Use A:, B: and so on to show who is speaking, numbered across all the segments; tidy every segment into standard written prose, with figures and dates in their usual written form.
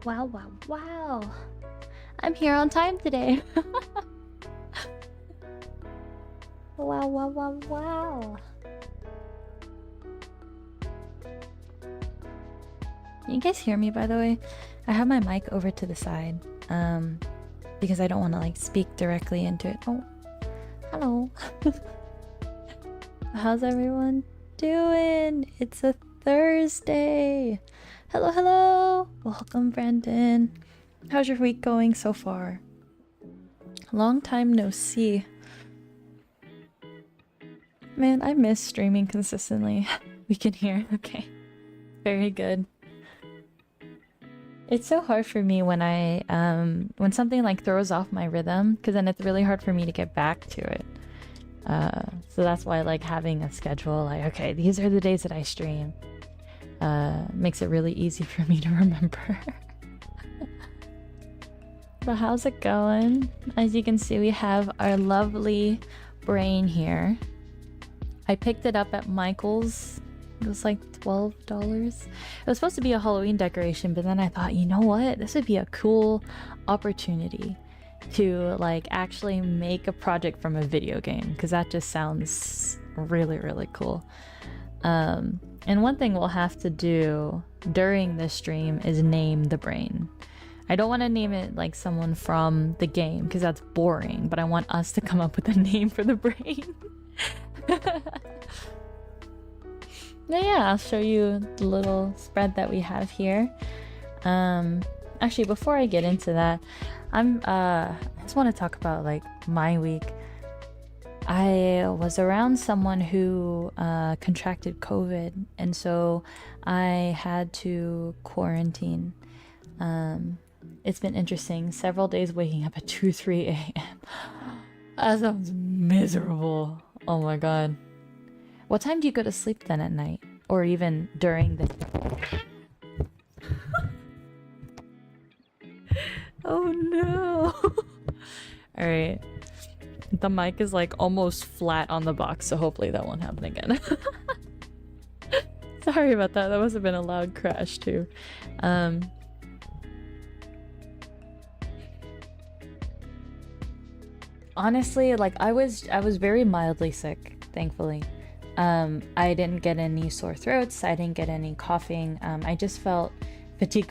A: Wow, wow, wow. I'm here on time today. Wow, wow, wow, wow. Can you guys hear me, by the way? I have my mic over to the side, because I don't want to like speak directly into it. Oh, hello. How's everyone doing? It's a Thursday. Hello, hello. Welcome, Brandon. How's your week going so far? Long time no see. Man, I miss streaming consistently. We can hear. Okay. Very good. It's so hard for me when when something like throws off my rhythm, because then it's really hard for me to get back to it. So that's why like having a schedule, like, okay, these are the days that I stream, makes it really easy for me to remember. But how's it going? As you can see, we have our lovely brain here. I picked it up at Michael's. It was like $12. It was supposed to be a Halloween decoration, but then I thought, you know what? This would be a cool opportunity to like actually make a project from a video game, because that just sounds really, really cool. And one thing we'll have to do during this stream is name the brain. I don't want to name it like someone from the game, because that's boring, but I want us to come up with a name for the brain. Now, yeah, I'll show you the little spread that we have here. Actually, before I get into that, I just want to talk about like my week. I was around someone who contracted COVID, and so I had to quarantine. It's been interesting. Several days waking up at 2, 3 a.m. That sounds miserable. Oh my god. What time do you go to sleep then at night? Or even during the day? Oh no! Alright. The mic is like almost flat on the box, so hopefully that won't happen again. Sorry about that. That must have been a loud crash too. Honestly, like I was very mildly sick, thankfully. I didn't get any sore throats. I didn't get any coughing. I just felt fatigue.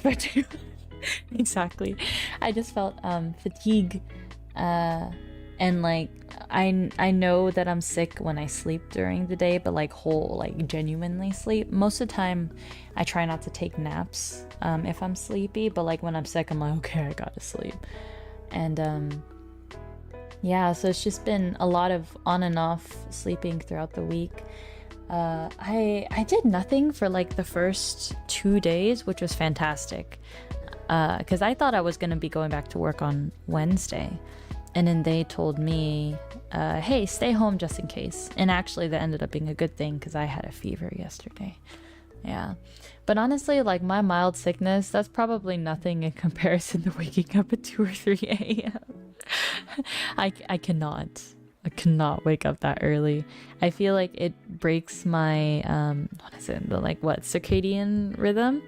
A: Exactly. I just felt fatigue, and like I know that I'm sick when I sleep during the day, but like genuinely sleep. Most of the time, I try not to take naps if I'm sleepy. But like when I'm sick, I'm like, okay, I gotta sleep. And yeah, so it's just been a lot of on and off sleeping throughout the week. I did nothing for like the first 2 days, which was fantastic. Because I thought I was gonna be going back to work on Wednesday. And then they told me, hey, stay home just in case. And actually that ended up being a good thing, because I had a fever yesterday. Yeah. But honestly, like my mild sickness, that's probably nothing in comparison to waking up at 2 or 3 a.m. I cannot wake up that early. I feel like it breaks my what is it, the circadian rhythm,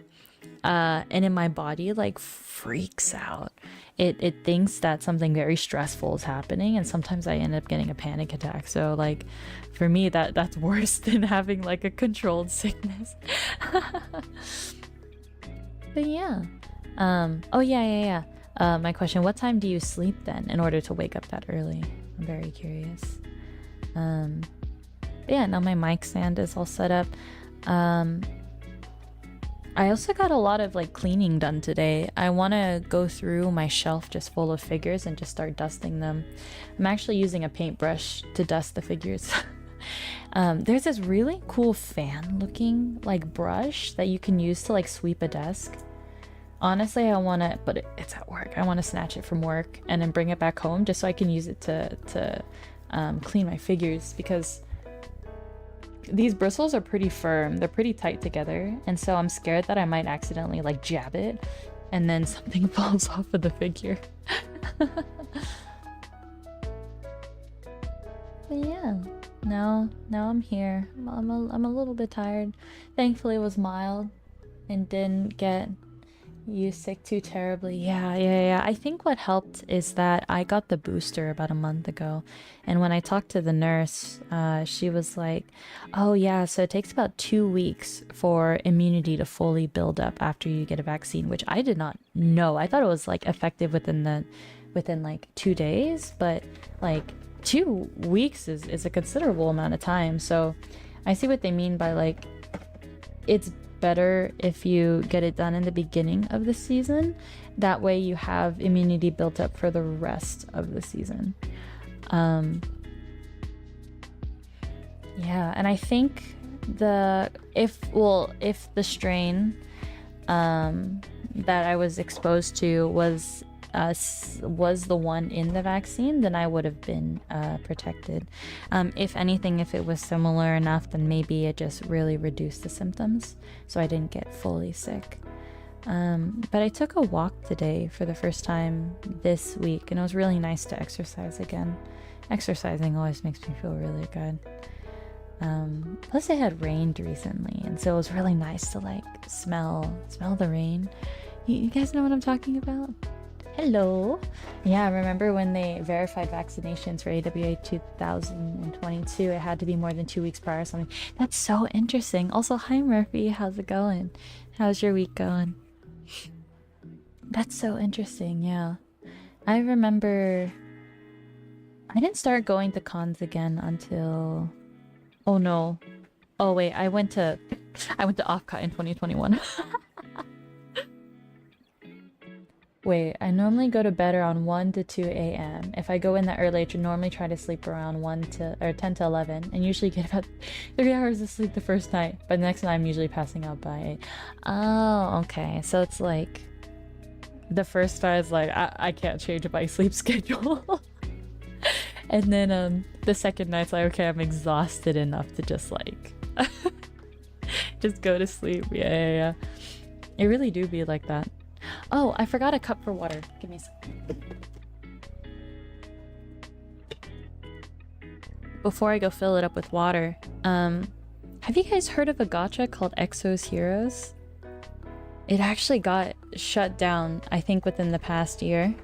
A: and in my body like freaks out. It thinks that something very stressful is happening, and sometimes I end up getting a panic attack. So like for me that's worse than having like a controlled sickness. But yeah. Oh yeah. My question, what time do you sleep then in order to wake up that early? I'm very curious. Yeah, now my mic stand is all set up. I also got a lot of like cleaning done today. I want to go through my shelf just full of figures and just start dusting them. I'm actually using a paintbrush to dust the figures. There's this really cool fan looking like brush that you can use to like sweep a desk. Honestly, I want to, but it's at work. I want to snatch it from work and then bring it back home just so I can use it to clean my figures, because these bristles are pretty firm. They're pretty tight together. And so I'm scared that I might accidentally like jab it and then something falls off of the figure. But yeah, now I'm here. I'm a little bit tired. Thankfully it was mild and didn't get You sick too terribly. Yeah. I think what helped is that I got the booster about a month ago. And when I talked to the nurse, she was like, oh, yeah, so it takes about 2 weeks for immunity to fully build up after you get a vaccine, which I did not know. I thought it was like effective within like 2 days, but like 2 weeks is a considerable amount of time. So I see what they mean by like it's better if you get it done in the beginning of the season. That way you have immunity built up for the rest of the season. Yeah, and I think if the strain that I was exposed to was the one in the vaccine, then I would have been protected. If anything, if it was similar enough, then maybe it just really reduced the symptoms, so I didn't get fully sick. But I took a walk today for the first time this week, and it was really nice to exercise again. Exercising always makes me feel really good. Plus it had rained recently, and so it was really nice to like smell the rain. You guys know what I'm talking about? Hello. Yeah, remember when they verified vaccinations for AWA 2022, it had to be more than 2 weeks prior or something. That's so interesting. Also, hi Murphy, how's it going? How's your week going? That's so interesting, yeah. I remember I didn't start going to cons again until... Oh no. Oh wait, I went to Offcut in 2021. Wait, I normally go to bed around 1 to 2 a.m. If I go in that early, I normally try to sleep around 10 to 11, and usually get about 3 hours of sleep the first night, but the next night I'm usually passing out by 8. Oh, okay. So it's like, the first night is like, I can't change my sleep schedule. And then the second night's like, okay, I'm exhausted enough to just like, just go to sleep. Yeah. It really do be like that. Oh, I forgot a cup for water. Give me some. Before I go fill it up with water, have you guys heard of a gacha called Exo's Heroes? It actually got shut down, I think, within the past year.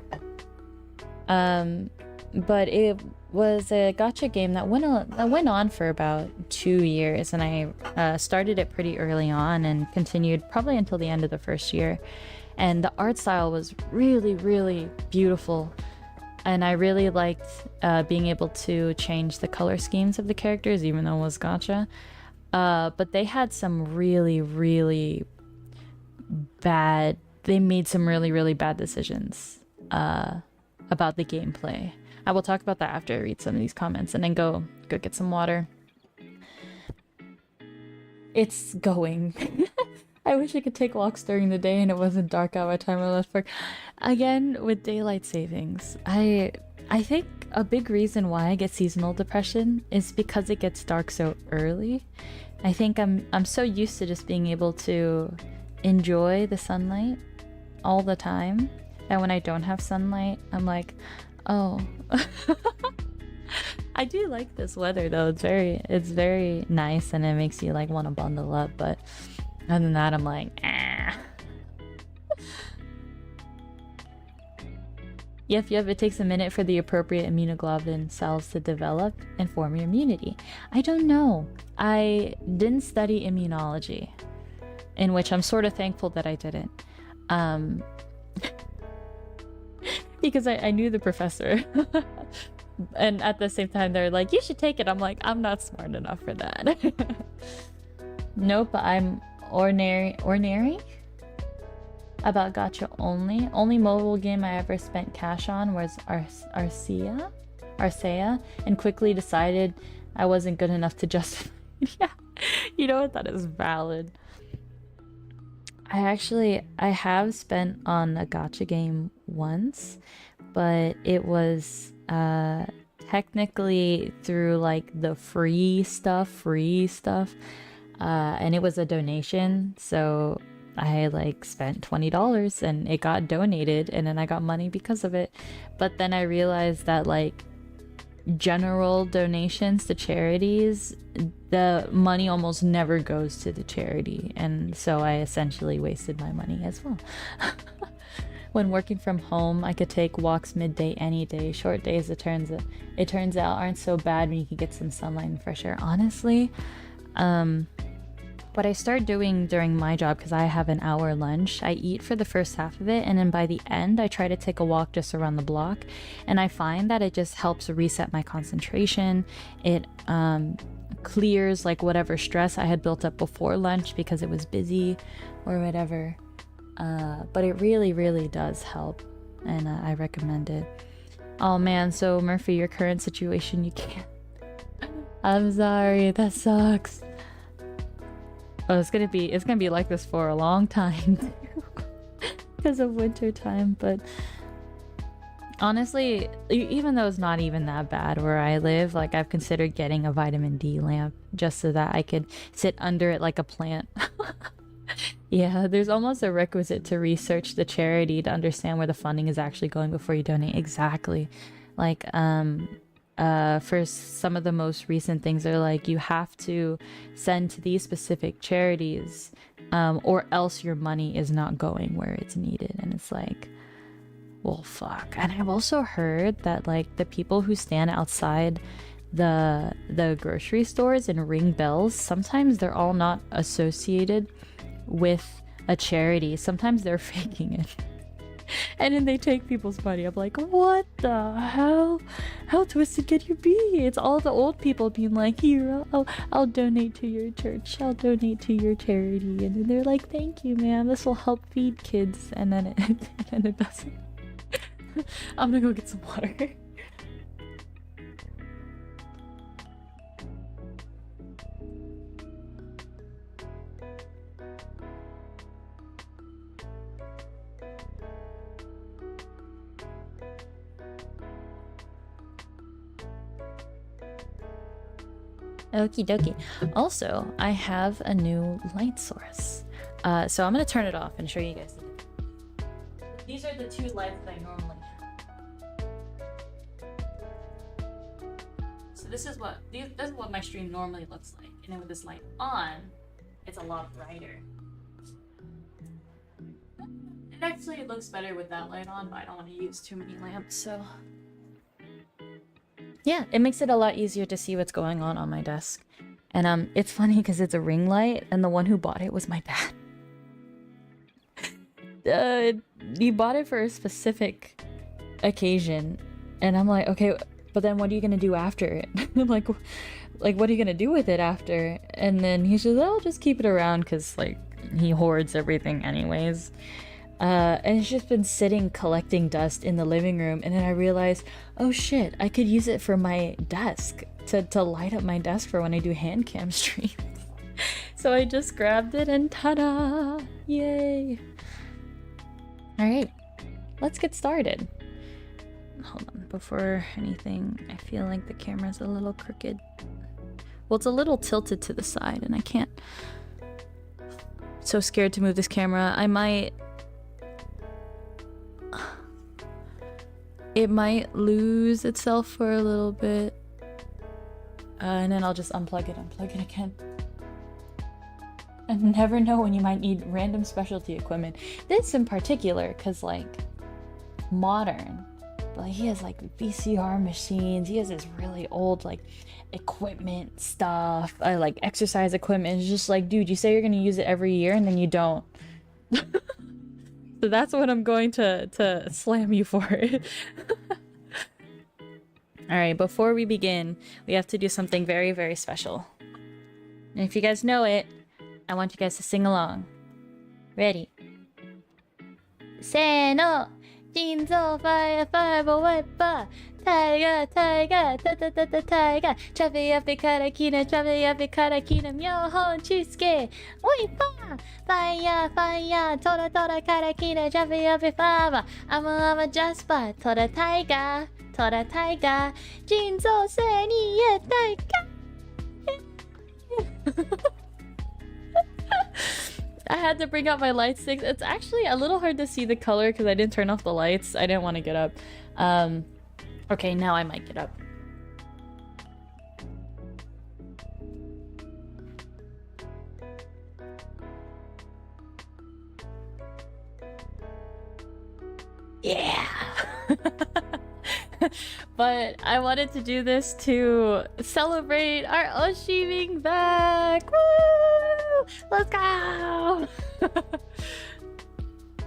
A: But it was a gacha game that went on for about 2 years, and I started it pretty early on and continued probably until the end of the first year. And the art style was really, really beautiful. And I really liked being able to change the color schemes of the characters, even though it was gacha. But they had some really, really bad... They made some really, really bad decisions about the gameplay. I will talk about that after I read some of these comments, and then go get some water. It's going... I wish I could take walks during the day and it wasn't dark out by the time I left work. Again, with daylight savings, I think a big reason why I get seasonal depression is because it gets dark so early. I think I'm so used to just being able to enjoy the sunlight all the time that when I don't have sunlight, I'm like, oh. I do like this weather though. It's very nice, and it makes you like want to bundle up, but other than that, I'm like, ah. Yep, it takes a minute for the appropriate immunoglobulin cells to develop and form your immunity. I don't know. I didn't study immunology, in which I'm sort of thankful that I didn't. Because I knew the professor. And at the same time, they're like, you should take it. I'm like, I'm not smart enough for that. Nope, I'm ordinary about gacha only mobile game I ever spent cash on was Arcea, and quickly decided I wasn't good enough to justify. Yeah, you know what, that is valid. I have spent on a gacha game once, but it was technically through like the free stuff, and it was a donation, so I like spent $20 and it got donated, and then I got money because of it. But then I realized that like general donations to charities, the money almost never goes to the charity, and so I essentially wasted my money as well. When working from home, I could take walks midday any day. Short days, it turns out, aren't so bad when you can get some sunlight and fresh air. Honestly, what I start doing during my job, because I have an hour lunch, I eat for the first half of it, and then by the end I try to take a walk just around the block, and I find that it just helps reset my concentration. It clears like whatever stress I had built up before lunch because it was busy or whatever. But it really does help, and I recommend it. Oh man, so Murphy, your current situation, you can't. I'm sorry, that sucks. Oh, it's gonna be like this for a long time too, because of winter time. But honestly, even though it's not even that bad where I live, like I've considered getting a vitamin D lamp just so that I could sit under it like a plant. Yeah, there's almost a requisite to research the charity to understand where the funding is actually going before you donate. Exactly. Like, for some of the most recent things are like, you have to send to these specific charities, or else your money is not going where it's needed. And it's like, well, fuck. And I've also heard that like the people who stand outside the grocery stores and ring bells, sometimes they're all not associated with a charity. Sometimes they're faking it. And then they take people's money. I'm like, what the hell? How twisted can you be? It's all the old people being like, here, I'll donate to your church. I'll donate to your charity. And then they're like, thank you, ma'am. This will help feed kids. And then it doesn't. I'm gonna go get some water. Okie dokie. Also, I have a new light source. So I'm gonna turn it off and show you guys. These are the two lights that I normally have. So this is what my stream normally looks like. And then with this light on, it's a lot brighter. And actually it looks better with that light on, but I don't want to use too many lamps, so... Yeah, it makes it a lot easier to see what's going on my desk. And it's funny because it's a ring light, and the one who bought it was my dad. He bought it for a specific occasion, and I'm like, okay, but then what are you gonna do after it? like what are you gonna do with it after? And then he says, I'll just keep it around because like he hoards everything anyways. And it's just been sitting collecting dust in the living room, and then I realized, oh shit, I could use it for my desk to light up my desk for when I do hand cam streams. So I just grabbed it and ta-da! Yay! Alright, let's get started. Hold on, before anything, I feel like the camera's a little crooked. Well, it's a little tilted to the side, and I can't... So scared to move this camera. It might lose itself for a little bit. And then I'll just unplug it again. And never know when you might need random specialty equipment. This in particular, because like, modern. But like, he has like VCR machines. He has this really old like equipment stuff. Like exercise equipment. It's just like, dude, you say you're gonna use it every year and then you don't. So that's what I'm going to slam you for it. Alright, before we begin, we have to do something very, very special. And if you guys know it, I want you guys to sing along. Ready? せーの! 心臓 fire fire weapon! Tiger tiger ta ta ta ta tiger! チャベヤベからキナチャベヤベからキナ妙本チスケ! おいパー! Fire fire! トラトラからキナチャベヤベファーバ! I'm a Jasper! トラタイガー! トラタイガー! 心臓せにえタイガー! I had to bring out my light sticks. It's actually a little hard to see the color because I didn't turn off the lights. I didn't want to get up. Okay, now I might get up. Yeah. But I wanted to do this to celebrate our Oshi being back. Woo! Let's go.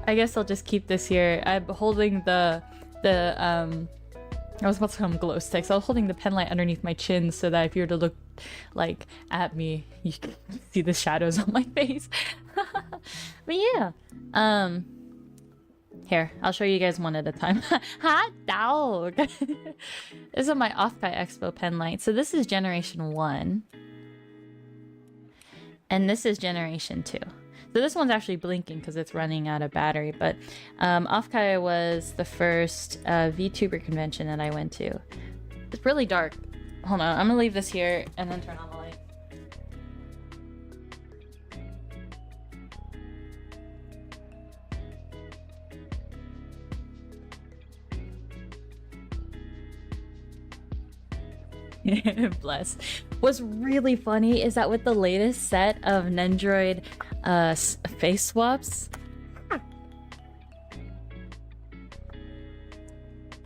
A: I guess I'll just keep this here. I'm holding the I was about to call them glow sticks. I was holding the pen light underneath my chin so that if you were to look like at me, you can see the shadows on my face. But yeah, here, I'll show you guys one at a time. Hot dog! This is my Offkai Expo pen light. So this is generation 1. And this is generation 2. So this one's actually blinking because it's running out of battery, but Offkai was the first VTuber convention that I went to. It's really dark. Hold on, I'm gonna leave this here and then turn on the light. Bless. What's really funny is that with the latest set of Nendroid face swaps,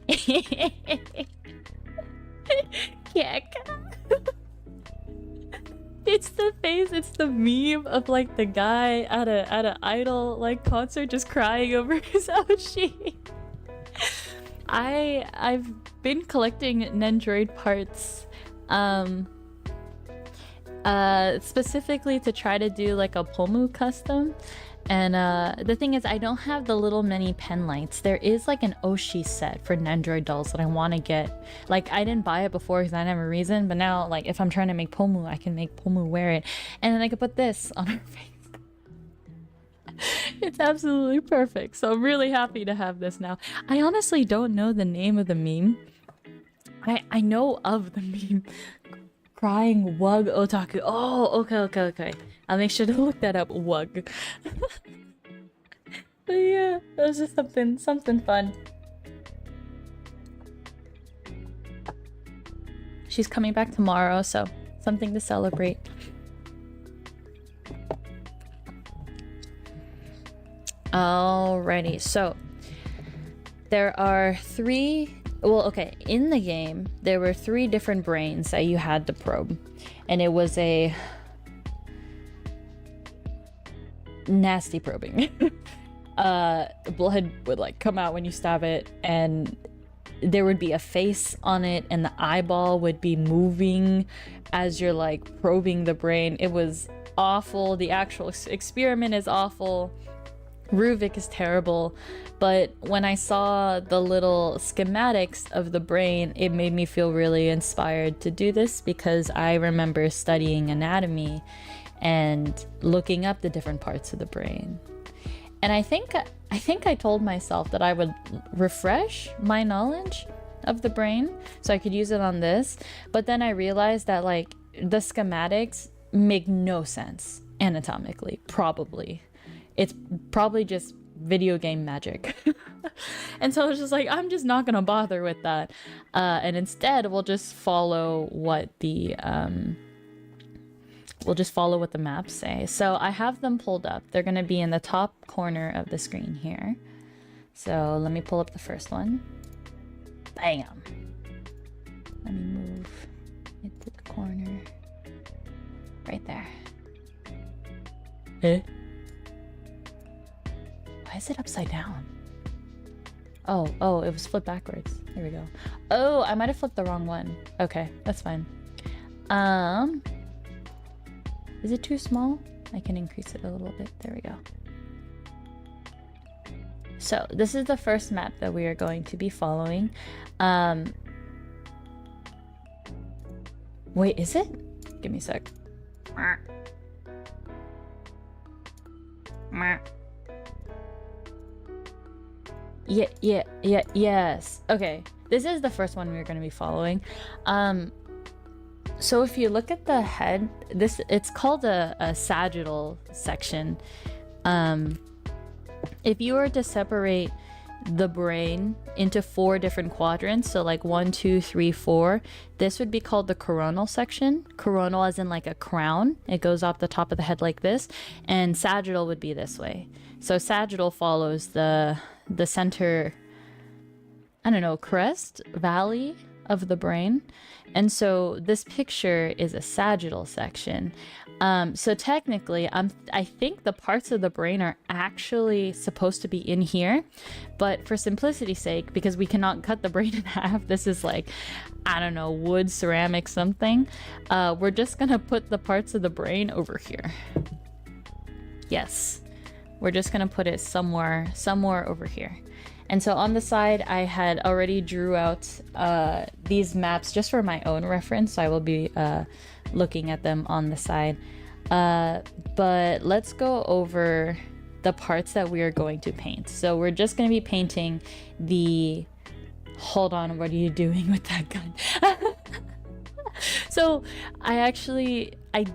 A: yeah, it's the face, it's the meme of like the guy at a idol like concert just crying over his Oshi. I've been collecting Nendroid parts specifically to try to do like a Pomu custom, and the thing is I don't have the little mini pen lights. There is like an Oshi set for Nendroid dolls that I want to get. Like I didn't buy it before because I didn't have a reason, but now like if I'm trying to make Pomu, I can make Pomu wear it, and then I could put this on her face. It's absolutely perfect. So I'm really happy to have this now. I honestly don't know the name of the meme. I know of the meme. Crying wug otaku. Oh, okay. I'll make sure to look that up. Wug. But yeah, that was just something fun. She's coming back tomorrow, so something to celebrate. Alrighty, so there are 3. Well, okay, in the game, there were 3 different brains that you had to probe. And it was a nasty probing. Blood would like come out when you stab it, and there would be a face on it, and the eyeball would be moving as you're like probing the brain. It was awful. The actual experiment is awful. Ruvik is terrible, but when I saw the little schematics of the brain, it made me feel really inspired to do this, because I remember studying anatomy and looking up the different parts of the brain. And I think I told myself that I would refresh my knowledge of the brain so I could use it on this, but then I realized that like the schematics make no sense anatomically, probably. It's probably just video game magic. And so I was just like, I'm just not gonna bother with that. And instead we'll just follow what the maps say. So I have them pulled up. They're gonna be in the top corner of the screen here. So let me pull up the first one. Bam. Let me move it to the corner. Right there. Eh? Why is it upside down? Oh, it was flipped backwards. Here we go. Oh, I might have flipped the wrong one. Okay, that's fine. Is it too small? I can increase it a little bit. There we go. So this is the first map that we are going to be following. Wait, is it? Give me a sec. Yes. Okay, this is the first one we're going to be following. So if you look at the head, it's called a sagittal section. If you were to separate the brain into 4 different quadrants, so like 1, 2, 3, 4, this would be called the coronal section. Coronal as in like a crown. It goes off the top of the head like this, and sagittal would be this way. So sagittal follows the center I don't know, crest, valley of the brain. And so this picture is a sagittal section. So technically, I think the parts of the brain are actually supposed to be in here, but for simplicity's sake, because we cannot cut the brain in half, this is like, I don't know, wood, ceramic, something. We're just gonna put the parts of the brain over here. Yes, we're just gonna put it somewhere over here. And so on the side, I had already drew out these maps just for my own reference. So I will be looking at them on the side. But let's go over the parts that we are going to paint. So we're just going to be painting the... Hold on, what are you doing with that gun? So I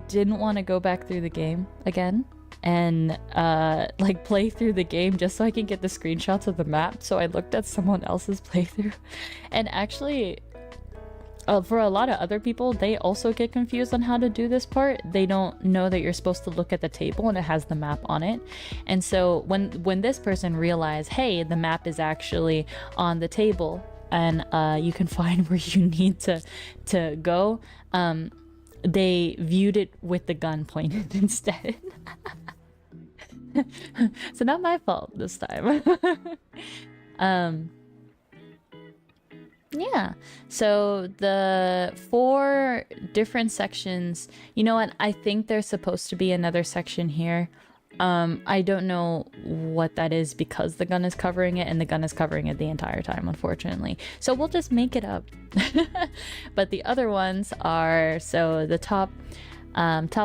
A: didn't want to go back through the game again and like play through the game just so I can get the screenshots of the map. So I looked at someone else's playthrough, and actually for a lot of other people, they also get confused on how to do this part. They don't know that you're supposed to look at the table and it has the map on it. And so when this person realized, hey, the map is actually on the table and you can find where you need to go, they viewed it with the gun pointed instead. So not my fault this time. Yeah, so the 4 different sections, you know what, I think there's supposed to be another section here. I don't know what that is because the gun is covering it, and the gun is covering it the entire time, unfortunately. So we'll just make it up. But the other ones are, so the top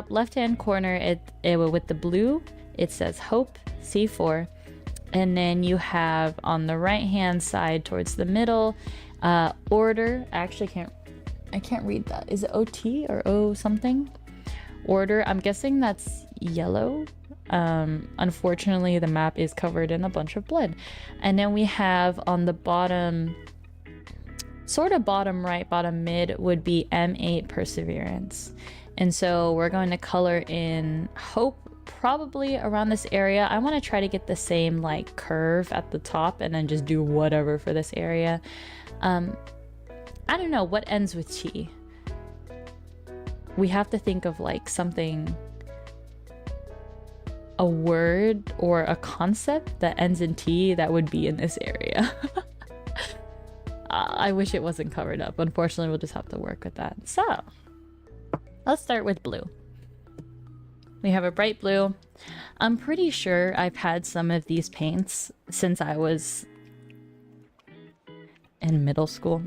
A: left-hand corner, with the blue, it says Hope, C4. And then you have on the right-hand side towards the middle, order. Actually I can't read that. Is it OT or O something? Order. I'm guessing that's yellow. Unfortunately, the map is covered in a bunch of blood. And then we have on the bottom, sort of bottom right, bottom mid would be M8 Perseverance. And so we're going to color in Hope probably around this area. I want to try to get the same like curve at the top and then just do whatever for this area. I don't know what ends with T. We have to think of like something, a word or a concept that ends in T that would be in this area. I wish it wasn't covered up. Unfortunately, we'll just have to work with that. So let's start with blue. We have a bright blue. I'm pretty sure I've had some of these paints since I was in middle school,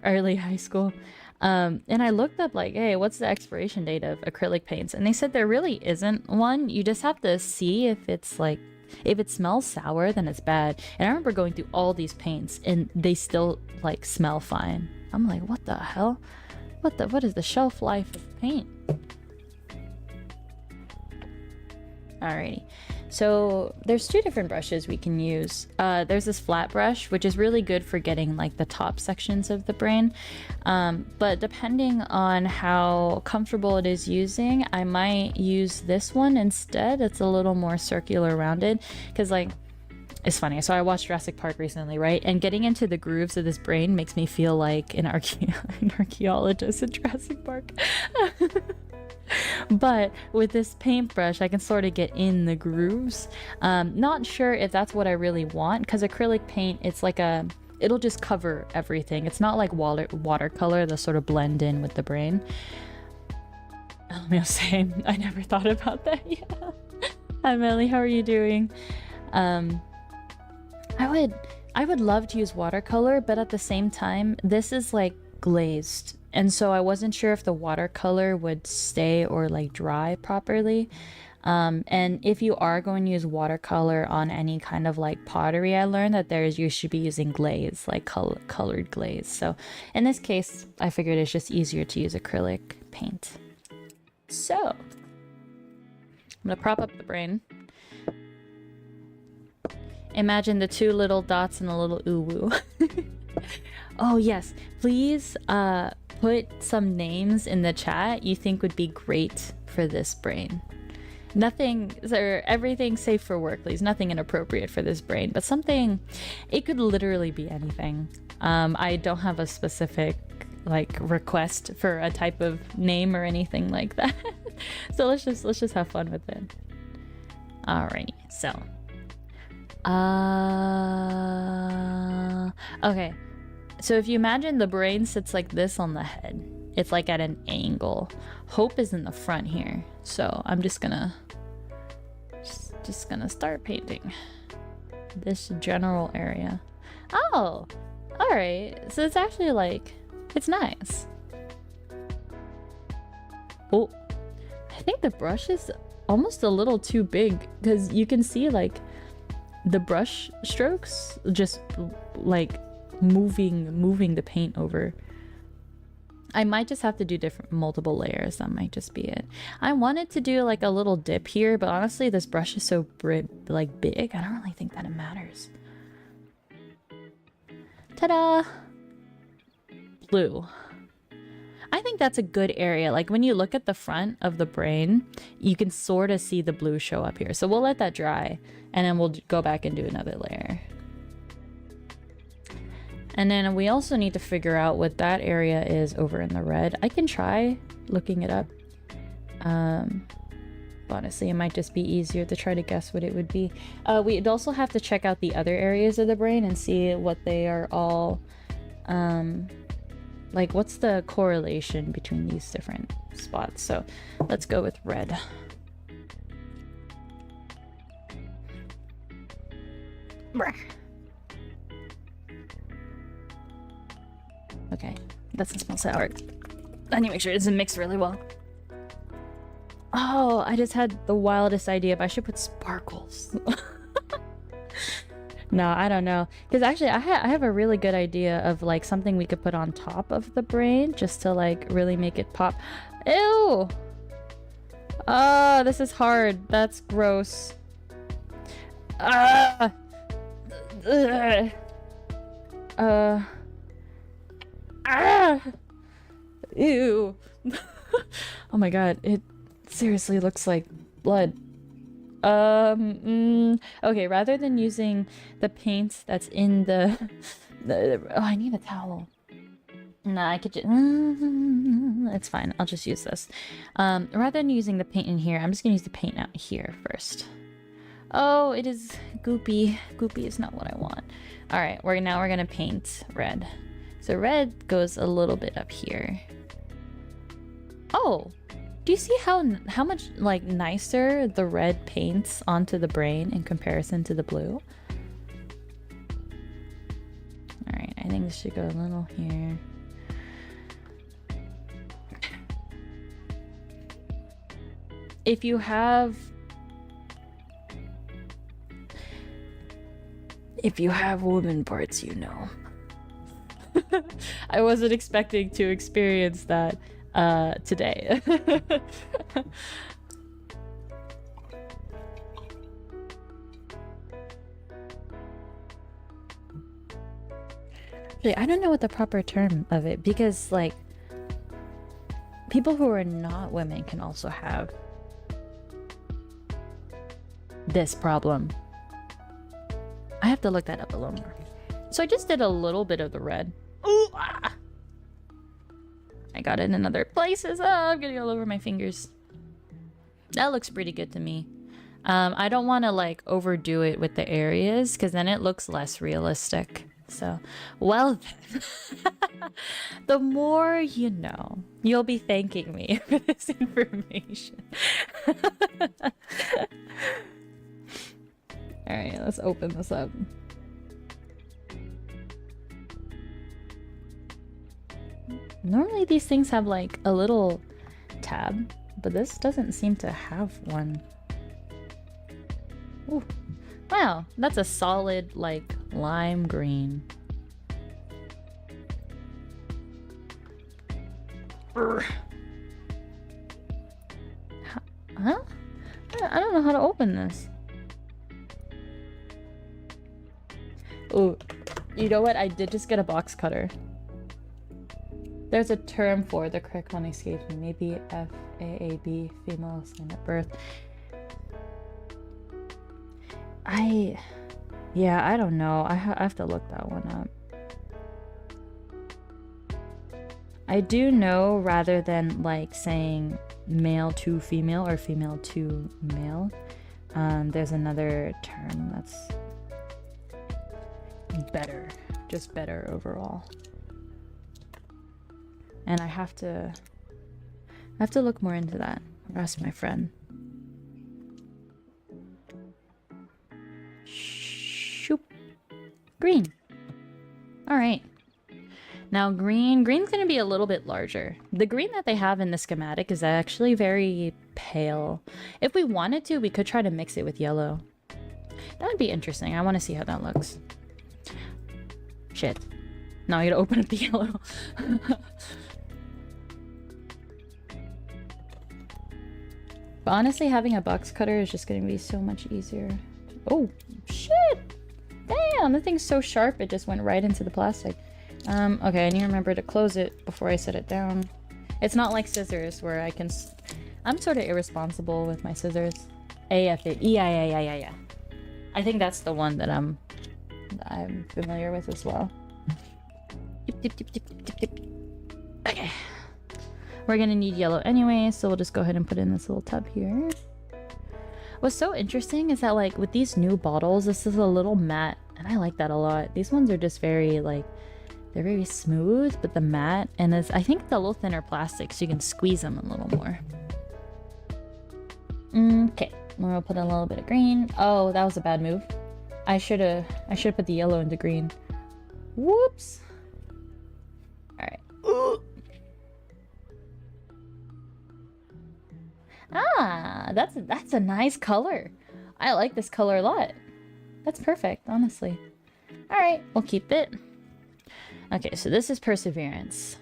A: early high school. And I looked up like, hey, what's the expiration date of acrylic paints? And they said there really isn't one. You just have to see if it's like, if it smells sour, then it's bad. And I remember going through all these paints and they still like smell fine. I'm like, what the hell? What is the shelf life of paint? Alrighty, so there's 2 different brushes we can use. There's this flat brush, which is really good for getting like the top sections of the brain. But depending on how comfortable it is using, I might use this one instead. It's a little more circular rounded, because like, it's funny. So I watched Jurassic Park recently, right? And getting into the grooves of this brain makes me feel like an archaeologist in Jurassic Park. But with this paintbrush, I can sort of get in the grooves. Not sure if that's what I really want, because acrylic paint, it's like it'll just cover everything. It's not like watercolor that'll sort of blend in with the brain. Same. I never thought about that. Yeah. Hi, Melly. How are you doing? I would love to use watercolor, but at the same time, this is like glazed. And so I wasn't sure if the watercolor would stay or like dry properly. And if you are going to use watercolor on any kind of like pottery, I learned that you should be using glaze, like colored glaze. So in this case, I figured it's just easier to use acrylic paint. So I'm gonna prop up the brain. Imagine the 2 little dots and a little ooh-woo. Oh yes, please put some names in the chat you think would be great for this brain. Nothing, or everything safe for work, please. Nothing inappropriate for this brain, but something, it could literally be anything. I don't have a specific like request for a type of name or anything like that. So let's just have fun with it. Alrighty, so okay, so if you imagine the brain sits like this on the head, it's like at an angle. Hope is in the front here, so I'm just gonna start painting this general area. Oh, all right, so it's actually like, it's nice. Oh, I think the brush is almost a little too big, because you can see like the brush strokes just like moving the paint over. I might just have to do multiple layers. That might just be it. I wanted to do like a little dip here, but honestly this brush is so like big, I don't really think that it matters. Ta-da! Blue. I think that's a good area. Like when you look at the front of the brain, you can sort of see the blue show up here. So we'll let that dry and then we'll go back and do another layer. And then we also need to figure out what that area is over in the red. I can try looking it up. Honestly, it might just be easier to try to guess what it would be. We'd also have to check out the other areas of the brain and see what they are all, like what's the correlation between these different spots. So let's go with red. Okay, that doesn't smell sour. I need to make sure it doesn't mix really well. Oh, I just had the wildest idea if I should put sparkles. No, I don't know. Because actually, I have a really good idea of like something we could put on top of the brain just to like really make it pop. Ew! Oh, this is hard. That's gross. Ah! Ah! Ew! Oh my god, it seriously looks like blood. Okay, rather than using the paint that's in the oh, I need a towel. Nah, I could just it's fine, I'll just use this. Rather than using the paint in here, I'm just gonna use the paint out here first. Oh, it is goopy. Goopy is not what I want. Alright, now we're gonna paint red. So red goes a little bit up here. Oh, do you see how much like nicer the red paints onto the brain in comparison to the blue? Alright, I think this should go a little here. If you have woman parts, you know. I wasn't expecting to experience that today. Actually, I don't know what the proper term of it, because like people who are not women can also have this problem. I have to look that up a little more. So I just did a little bit of the red. Ooh, ah! I got it in other places. Oh, I'm getting all over my fingers. That looks pretty good to me. I don't want to like overdo it with the areas, because then it looks less realistic. So, well then. The more you know. You'll be thanking me for this information. Alright, let's open this up. Normally these things have like a little tab, but this doesn't seem to have one. Ooh. Wow, that's a solid like lime green. Huh? I don't know how to open this. Oh, you know what? I did just get a box cutter. There's a term for the correct one escapes me. Maybe FAAB, female sign at birth. Yeah, I don't know. I have to look that one up. I do know, rather than like saying male to female or female to male, there's another term that's better, just better overall. And I have to look more into that. Ask my friend. Shoop. Green. All right. Now green's gonna be a little bit larger. The green that they have in the schematic is actually very pale. If we wanted to, we could try to mix it with yellow. That would be interesting. I want to see how that looks. Shit. Now I gotta open up the yellow. But honestly, having a box cutter is just gonna be so much easier. Oh, shit! Damn, the thing's so sharp, it just went right into the plastic. Okay, I need to remember to close it before I set it down. It's not like scissors where I can... I'm sort of irresponsible with my scissors. AF it. Yeah. I think that's the one that I'm familiar with as well. Okay. We're gonna need yellow anyway, so we'll just go ahead and put in this little tub here. What's so interesting is that, like, with these new bottles, this is a little matte, and I like that a lot. These ones are just very, like, they're very smooth, but the matte, and this, I think, the little thinner plastic, so you can squeeze them a little more. Okay, we'll put in a little bit of green. Oh, that was a bad move. I should have put the yellow into green. Whoops. All right. Ah, that's a nice color. I like this color a lot. That's perfect, honestly. All right, we'll keep it. Okay, so this is perseverance.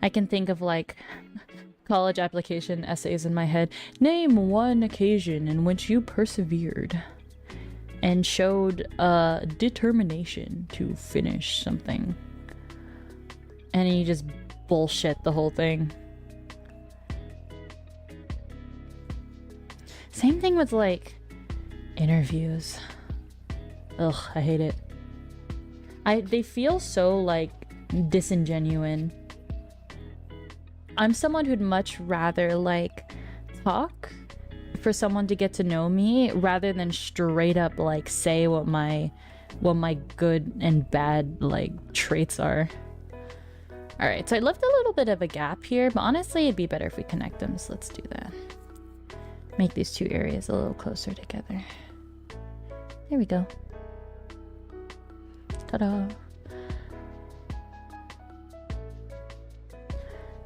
A: I can think of like college application essays in my head. Name one occasion in which you persevered and showed determination to finish something. And you just bullshit the whole thing. Same thing with like interviews. Ugh, I hate it. They feel so like disingenuine. I'm someone who'd much rather like talk for someone to get to know me rather than straight up like say what my good and bad like traits are. All right, so I left a little bit of a gap here, but honestly it'd be better if we connect them, so let's do that. Make these two areas a little closer together. There we go. Ta-da.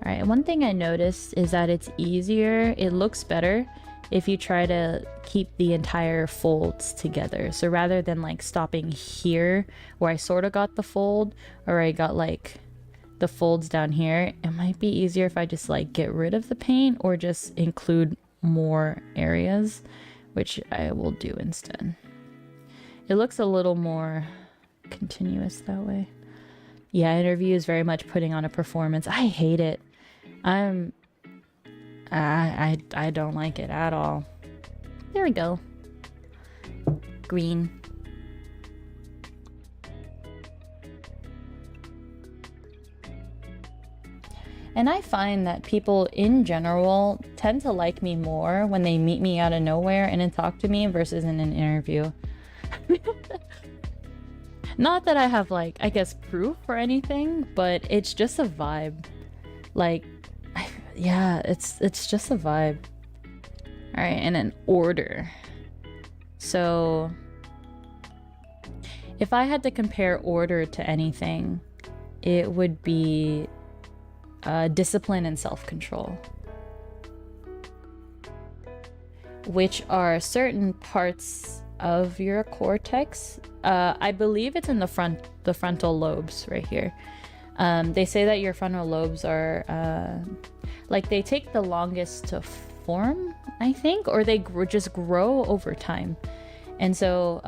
A: Alright, one thing I noticed is that it's easier, it looks better if you try to keep the entire folds together. So rather than like stopping here where I sort of got the fold, or I got like the folds down here, it might be easier if I just like get rid of the paint or just include more areas, which I will do instead. It looks a little more continuous that way. Yeah, interview is very much putting on a performance. I hate it. I don't like it at all. There we go. Green. And I find that people in general tend to like me more when they meet me out of nowhere and then talk to me versus in an interview. Not that I have like, I guess, proof or anything, but it's just a vibe. Like, yeah, it's just a vibe. All right, and an order. So if I had to compare order to anything, it would be discipline and self-control, which are certain parts of your cortex. I believe it's in the frontal lobes right here. They say that your frontal lobes are like they take the longest to form, I think, or they just grow over time. And so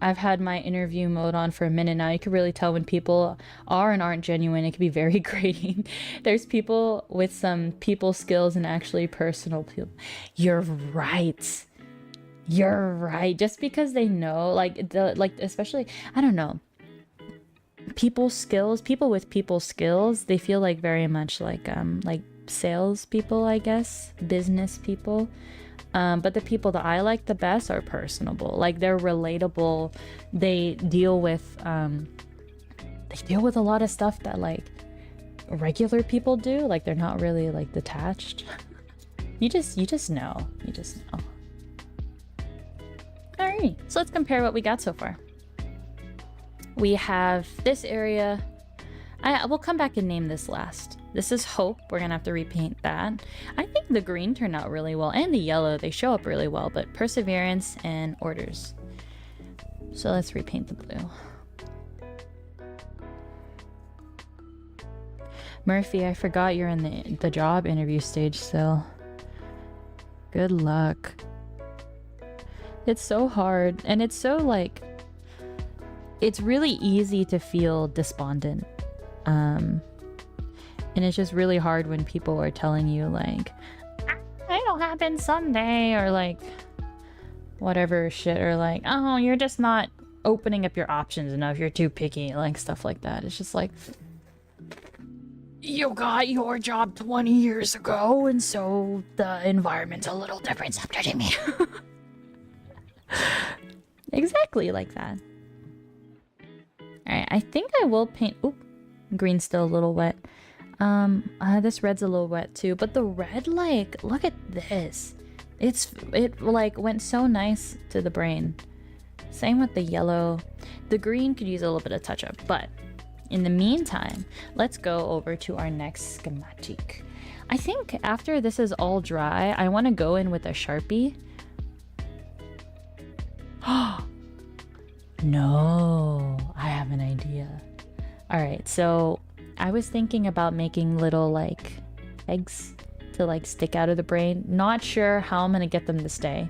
A: I've had my interview mode on for a minute now. You can really tell when people are and aren't genuine. It can be very grating. There's people with some people skills and actually personal people. You're right. You're right. Just because they know, like especially, I don't know, people skills, people with people skills, they feel like very much like sales people, I guess, business people. But the people that I like the best are personable. Like, they're relatable. They deal with a lot of stuff that like regular people do. Like, they're not really like detached. You just know. You just know. Alright, so let's compare what we got so far. We have this area. We'll come back and name this last. This is Hope. We're gonna have to repaint that. I think the green turned out really well, and the yellow, they show up really well, but Perseverance and Orders. So let's repaint the blue. Murphy, I forgot you're in the job interview stage still. Good luck. It's so hard, and it's so like, it's really easy to feel despondent. And it's just really hard when people are telling you like, it'll happen someday, or like whatever shit, or like, oh, you're just not opening up your options enough, you're too picky, like stuff like that. It's just like, you got your job 20 years ago, and so the environment's a little different. Stop judging me. Exactly like that. Alright, I think I will paint. Oop, green's still a little wet. This red's a little wet too, but the red, like, look at this. It like went so nice to the brain. Same with the yellow. The green could use a little bit of touch up, but in the meantime, let's go over to our next schematic. I think after this is all dry, I want to go in with a Sharpie. No, I have an idea. All right, so I was thinking about making little like eggs to like stick out of the brain. Not sure how I'm gonna get them to stay.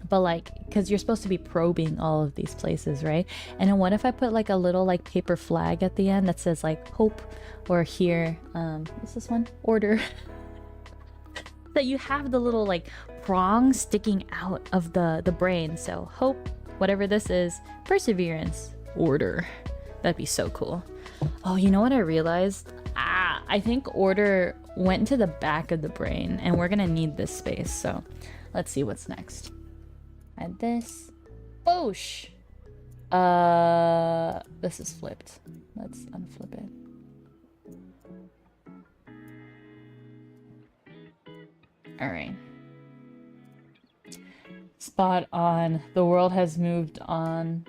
A: But like, because you're supposed to be probing all of these places, right? And then what if I put like a little like paper flag at the end that says like Hope, or here, what's this one? Order. That you have the little like prongs sticking out of the brain. So Hope, whatever this is, Perseverance, Order. That'd be so cool. Oh, you know what I realized? I think Order went to the back of the brain, and we're gonna need this space. So let's see what's next. Add this. Boosh! This is flipped. Let's unflip it. Alright. Spot on. The world has moved on,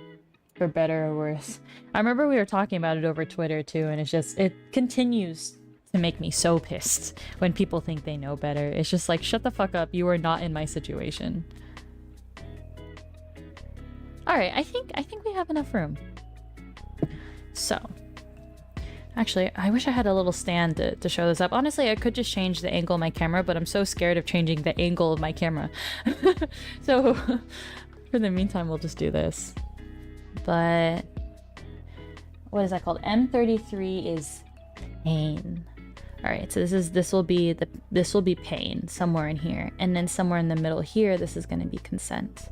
A: for better or worse. I remember we were talking about it over Twitter too, and it continues to make me so pissed when people think they know better. It's just like, shut the fuck up, you are not in my situation. Alright, I think we have enough room. So, actually, I wish I had a little stand to show this up. Honestly, I could just change the angle of my camera, but I'm so scared of changing the angle of my camera. So, for the meantime, we'll just do this. But, what is that called? M33 is pain. Alright, so this will be pain somewhere in here. And then somewhere in the middle here, this is going to be consent.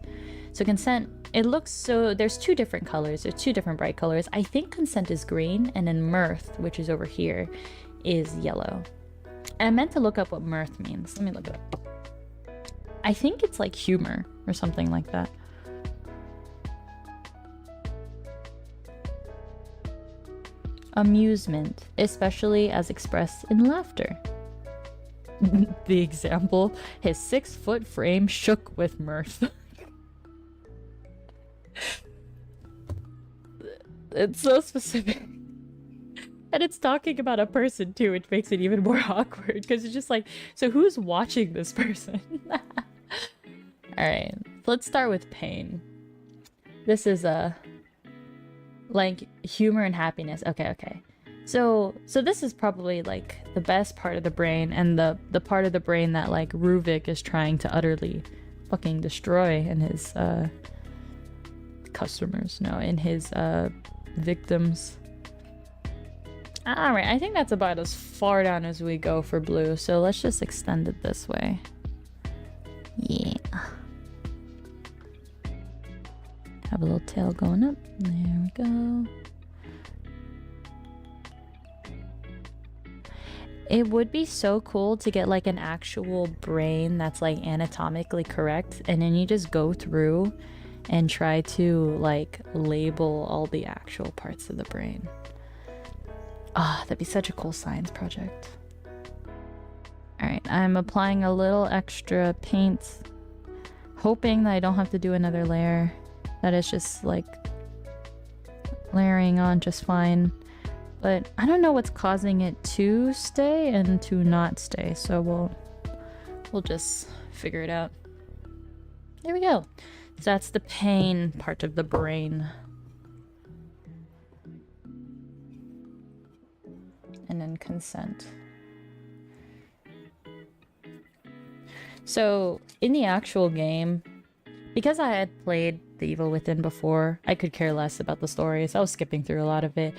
A: So consent, it looks so, there's two different colors, there's two different bright colors. I think consent is green, and then mirth, which is over here, is yellow. And I meant to look up what mirth means. Let me look it up. I think it's like humor or something like that. Amusement, especially as expressed in laughter. The example, his 6-foot frame shook with mirth. It's so specific. And it's talking about a person too, which makes it even more awkward, because it's just like, so who's watching this person? Alright, let's start with pain. This is like humor and happiness. Okay. So this is probably like the best part of the brain, and the part of the brain that like Ruvik is trying to utterly fucking destroy in his customers, no, in his victims. Alright, I think that's about as far down as we go for blue, so let's just extend it this way. Yeah. Have a little tail going up. There we go. It would be so cool to get like an actual brain that's like anatomically correct, and then you just go through and try to like label all the actual parts of the brain. Ah, that'd be such a cool science project. Alright, I'm applying a little extra paint, hoping that I don't have to do another layer, that it's just like layering on just fine. But I don't know what's causing it to stay and to not stay, so we'll just figure it out. There we go. So that's the pain part of the brain. And then consent. So in the actual game, because I had played The Evil Within before, I could care less about the story, so I was skipping through a lot of it.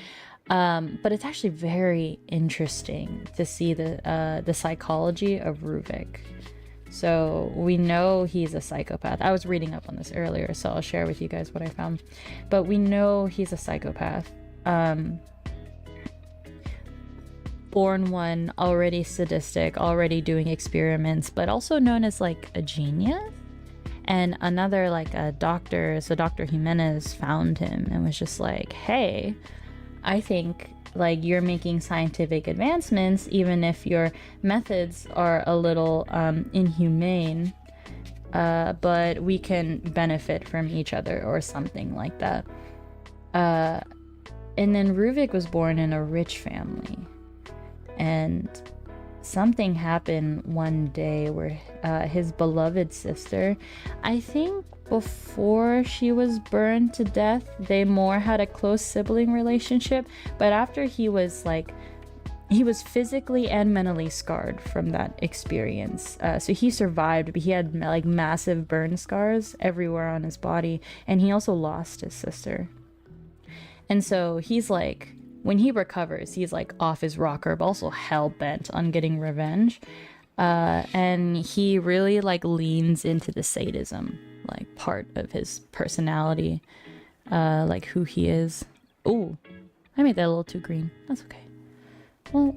A: But it's actually very interesting to see the psychology of Ruvik. So we know he's a psychopath. I was reading up on this earlier, so I'll share with you guys what I found. But we know he's a psychopath. Born one, already sadistic, already doing experiments, but also known as like a genius. And another, like a doctor, so Dr. Jimenez found him and was just like, hey, I think like you're making scientific advancements, even if your methods are a little inhumane, but we can benefit from each other or something like that. And then Ruvik was born in a rich family, and something happened one day where his beloved sister, I think before she was burned to death, they more had a close sibling relationship, but after he was physically and mentally scarred from that experience. So he survived, but he had like massive burn scars everywhere on his body, and he also lost his sister. And so he's like, when he recovers, he's like off his rocker, but also hell-bent on getting revenge. And he really like leans into the sadism, like part of his personality, like who he is. Ooh, I made that a little too green. That's okay. Well,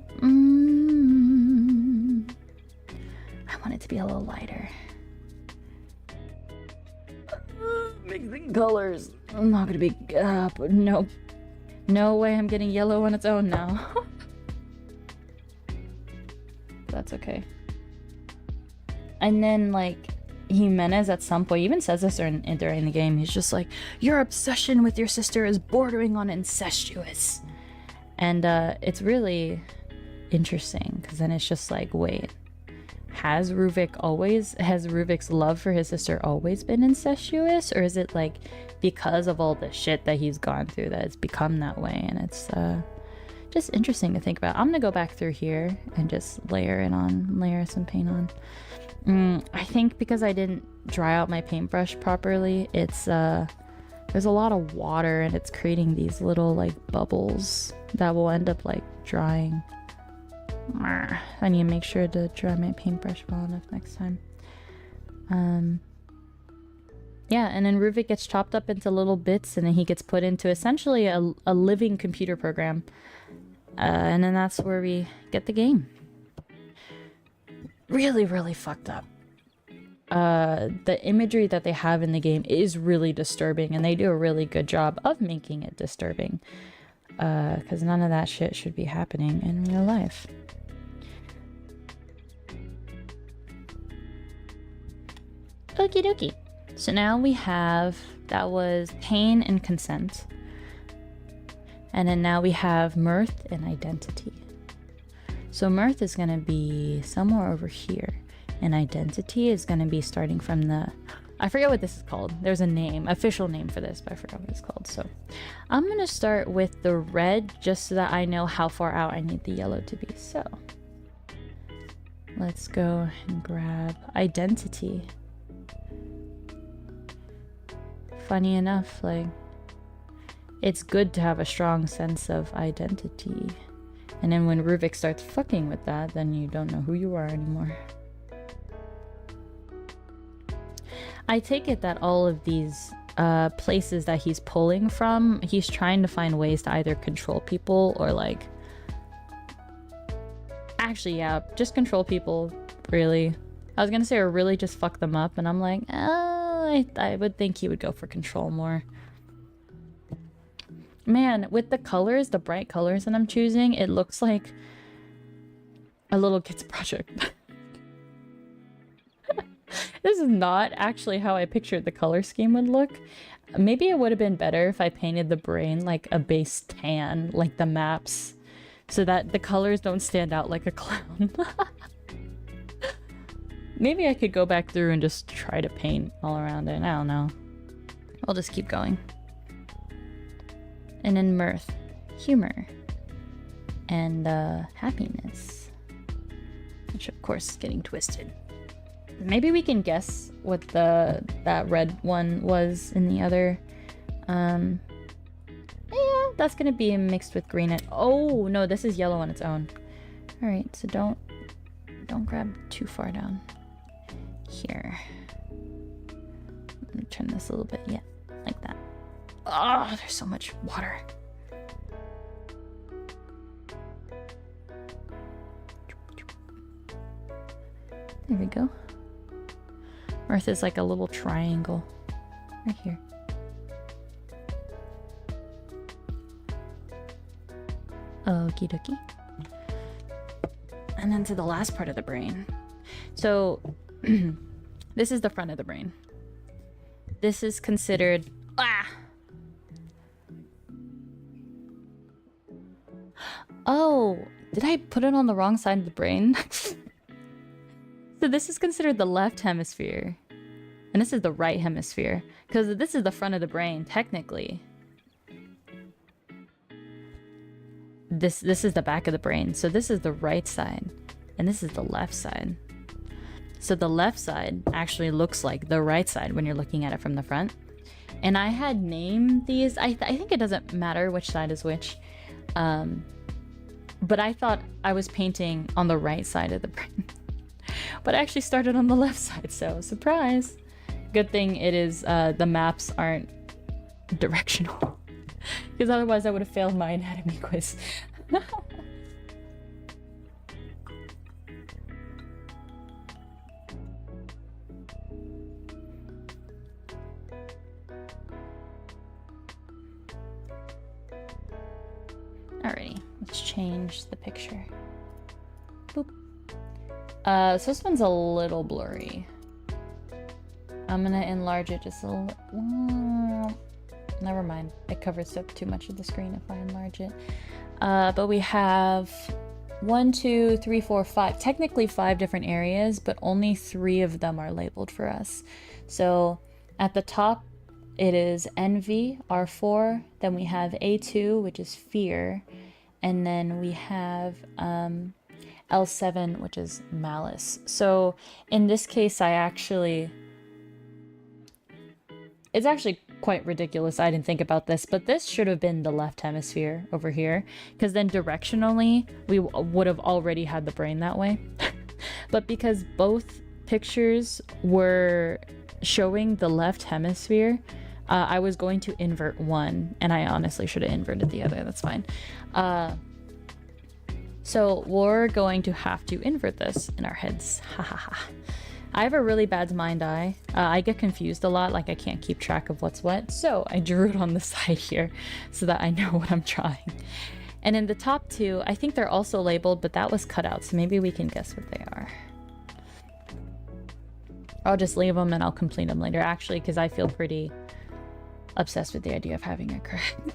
A: I want it to be a little lighter. Mixing colors. I'm not gonna be, nope. No way I'm getting yellow on its own now. That's okay. And then, like, Jimenez at some point even says this during the game. He's just like, your obsession with your sister is bordering on incestuous. And it's really interesting, because then it's just like, wait, has Ruvik's love for his sister always been incestuous? Or is it like because of all the shit that he's gone through that it's become that way? And it's just interesting to think about. I'm gonna go back through here and just layer some paint on. I think because I didn't dry out my paintbrush properly, it's there's a lot of water and it's creating these little like bubbles that will end up like drying. I need to make sure to dry my paintbrush well enough next time. Yeah, and then Ruvik gets chopped up into little bits, and then he gets put into essentially a living computer program. And then that's where we get the game. Really, really fucked up. The imagery that they have in the game is really disturbing, and they do a really good job of making it disturbing. Because none of that shit should be happening in real life. Okie dokie. So now we have, that was pain and consent. And then now we have mirth and identity. So mirth is going to be somewhere over here. And identity is going to be starting from the, I forget what this is called. There's a name, official name for this, but I forgot what it's called. So I'm going to start with the red just so that I know how far out I need the yellow to be. So let's go and grab identity. funny enough, like, it's good to have a strong sense of identity. And then when Ruvik starts fucking with that, then you don't know who you are anymore. I take it that all of these places that he's pulling from, he's trying to find ways to either control people or like... Actually, yeah, just control people, really. I was gonna say, or really just fuck them up, and I'm like, I would think he would go for control more. Man, with the colors, the bright colors that I'm choosing, it looks like a little kid's project. This is not actually how I pictured the color scheme would look. Maybe it would have been better if I painted the brain like a base tan, like the maps, so that the colors don't stand out like a clown. Maybe I could go back through and just try to paint all around it. I don't know. I'll just keep going. And then mirth, humor, and happiness. Which of course is getting twisted. Maybe we can guess what that red one was in the other. Yeah, that's gonna be mixed with green. Oh no, this is yellow on its own. All right, so don't grab too far down. Here. Let me turn this a little bit. Yeah, like that. Oh, there's so much water. There we go. Earth is like a little triangle right here. Okie dokie. And then to the last part of the brain. So this is the front of the brain. This is considered... Oh, did I put it on the wrong side of the brain? So this is considered the left hemisphere. And this is the right hemisphere. Because this is the front of the brain, technically. This is the back of the brain. So this is the right side. And this is the left side. So the left side actually looks like the right side when you're looking at it from the front. And I had named these... I think it doesn't matter which side is which. But I thought I was painting on the right side of the brain. But I actually started on the left side, so surprise! Good thing it is, the maps aren't directional. Because otherwise I would have failed my anatomy quiz. Alrighty, let's change the picture. Boop. So this one's a little blurry. I'm gonna enlarge it just a little. Never mind. It covers up too much of the screen if I enlarge it. But we have 1, 2, 3, 4, 5. Technically 5 different areas, but only 3 of them are labeled for us. So at the top, it is envy, R4. Then we have A2, which is fear. And then we have L7, which is malice. So in this case, it's actually quite ridiculous. I didn't think about this, but this should have been the left hemisphere over here, because then directionally we would have already had the brain that way. But because both pictures were showing the left hemisphere, I was going to invert one, and I honestly should have inverted the other. That's fine. So we're going to have to invert this in our heads. Ha ha ha. I have a really bad mind eye. I get confused a lot, like I can't keep track of what's what. So I drew it on the side here so that I know what I'm trying. And in the top 2, I think they're also labeled, but that was cut out. So maybe we can guess what they are. I'll just leave them and I'll complete them later, actually, because I feel pretty obsessed with the idea of having it correct.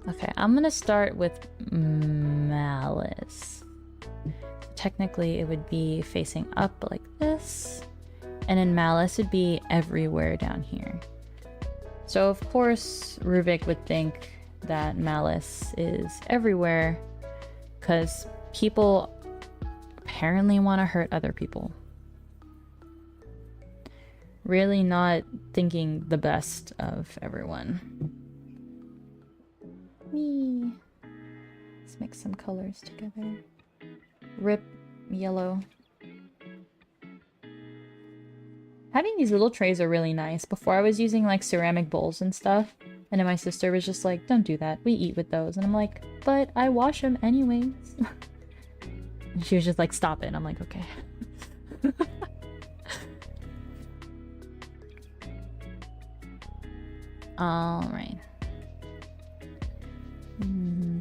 A: Okay, I'm gonna start with malice. Technically, it would be facing up like this, and then malice would be everywhere down here. So of course, Ruvik would think that malice is everywhere, because people apparently want to hurt other people. Really not thinking the best of everyone. Me. Let's mix some colors together. Rip yellow. Having these little trays are really nice. Before I was using like ceramic bowls and stuff. And then my sister was just like, don't do that. We eat with those. And I'm like, but I wash them anyways. And she was just like, stop it. And I'm like, okay. Alright.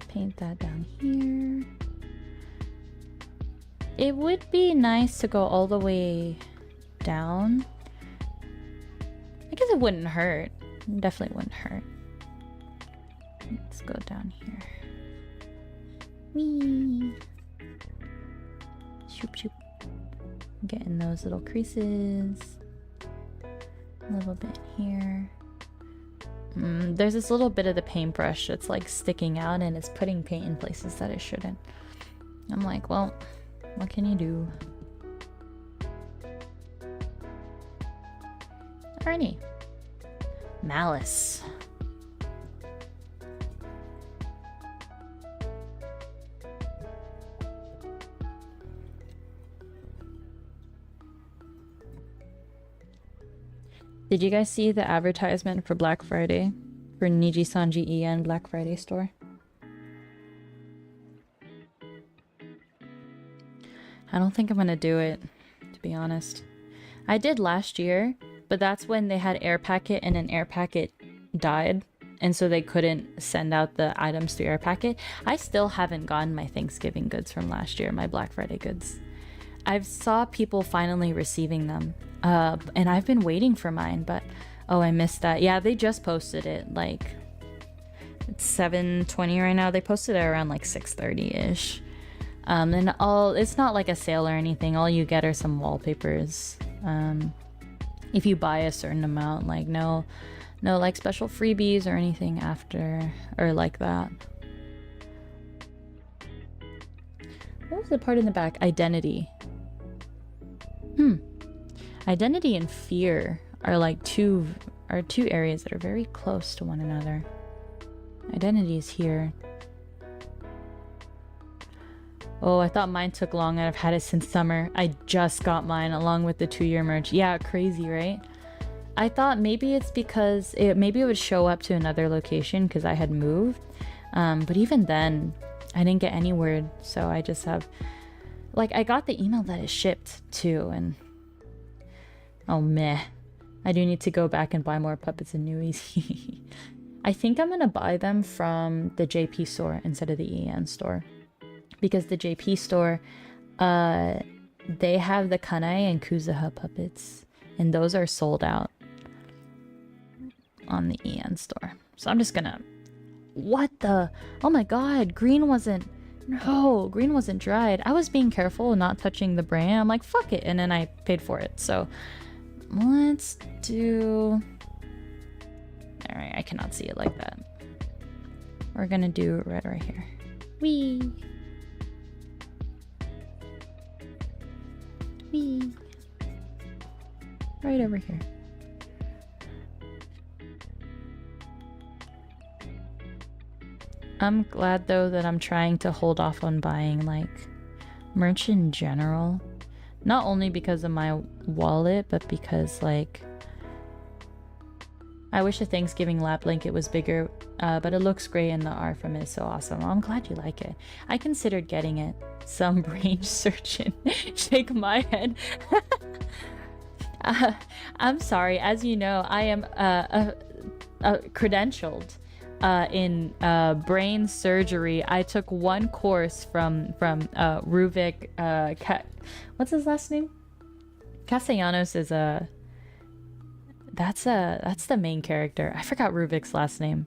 A: Paint that down here. It would be nice to go all the way down. I guess it wouldn't hurt. It definitely wouldn't hurt. Let's go down here. Whee! Shoop shoop. Getting those little creases. A little bit here. There's this little bit of the paintbrush that's like sticking out and it's putting paint in places that it shouldn't. I'm like, well, what can you do? Alrighty. Malice. Did you guys see the advertisement for Black Friday? For Niji Sanji En Black Friday store? I don't think I'm gonna do it, to be honest. I did last year, but that's when they had Air Packet and an Air Packet died. And so they couldn't send out the items through Air Packet. I still haven't gotten my Thanksgiving goods from last year, my Black Friday goods. I've saw people finally receiving them. And I've been waiting for mine, but oh, I missed that. Yeah, they just posted it. Like, it's 7:20 right now. They posted it around like 6:30-ish. And it's not like a sale or anything. All you get are some wallpapers. If you buy a certain amount, like no like special freebies or anything after or like that. What was the part in the back? Identity. Identity and fear are like two areas that are very close to one another. Identity is here. Oh, I thought mine took long and I've had it since summer. I just got mine along with the 2-year merge. Yeah, crazy, right? I thought maybe it's because maybe it would show up to another location because I had moved. But even then, I didn't get any word. So I just have, like, I got the email that it shipped too, and oh meh. I do need to go back and buy more puppets and newies. I think I'm gonna buy them from the JP store instead of the EN store. Because the JP store, they have the Kanai and Kuzuha puppets. And those are sold out on the EN store. So I'm just gonna... What the... Oh my god, green wasn't... No, green wasn't dried. I was being careful, not touching the brand. I'm like, fuck it. And then I paid for it. So let's do... Alright, I cannot see it like that. We're gonna do red right here. Whee! Whee! Right over here. I'm glad though that I'm trying to hold off on buying like merch in general. Not only because of my wallet, but because like I wish the Thanksgiving lap blanket was bigger, but it looks great and the art from it is so awesome. Well, I'm glad you like it. I considered getting it. Some brain surgeon shake my head. I'm sorry. As you know, I am credentialed in brain surgery. I took one course from Ruvik. What's his last name? Castellanos is a... That's the main character. I forgot Ruvik's last name.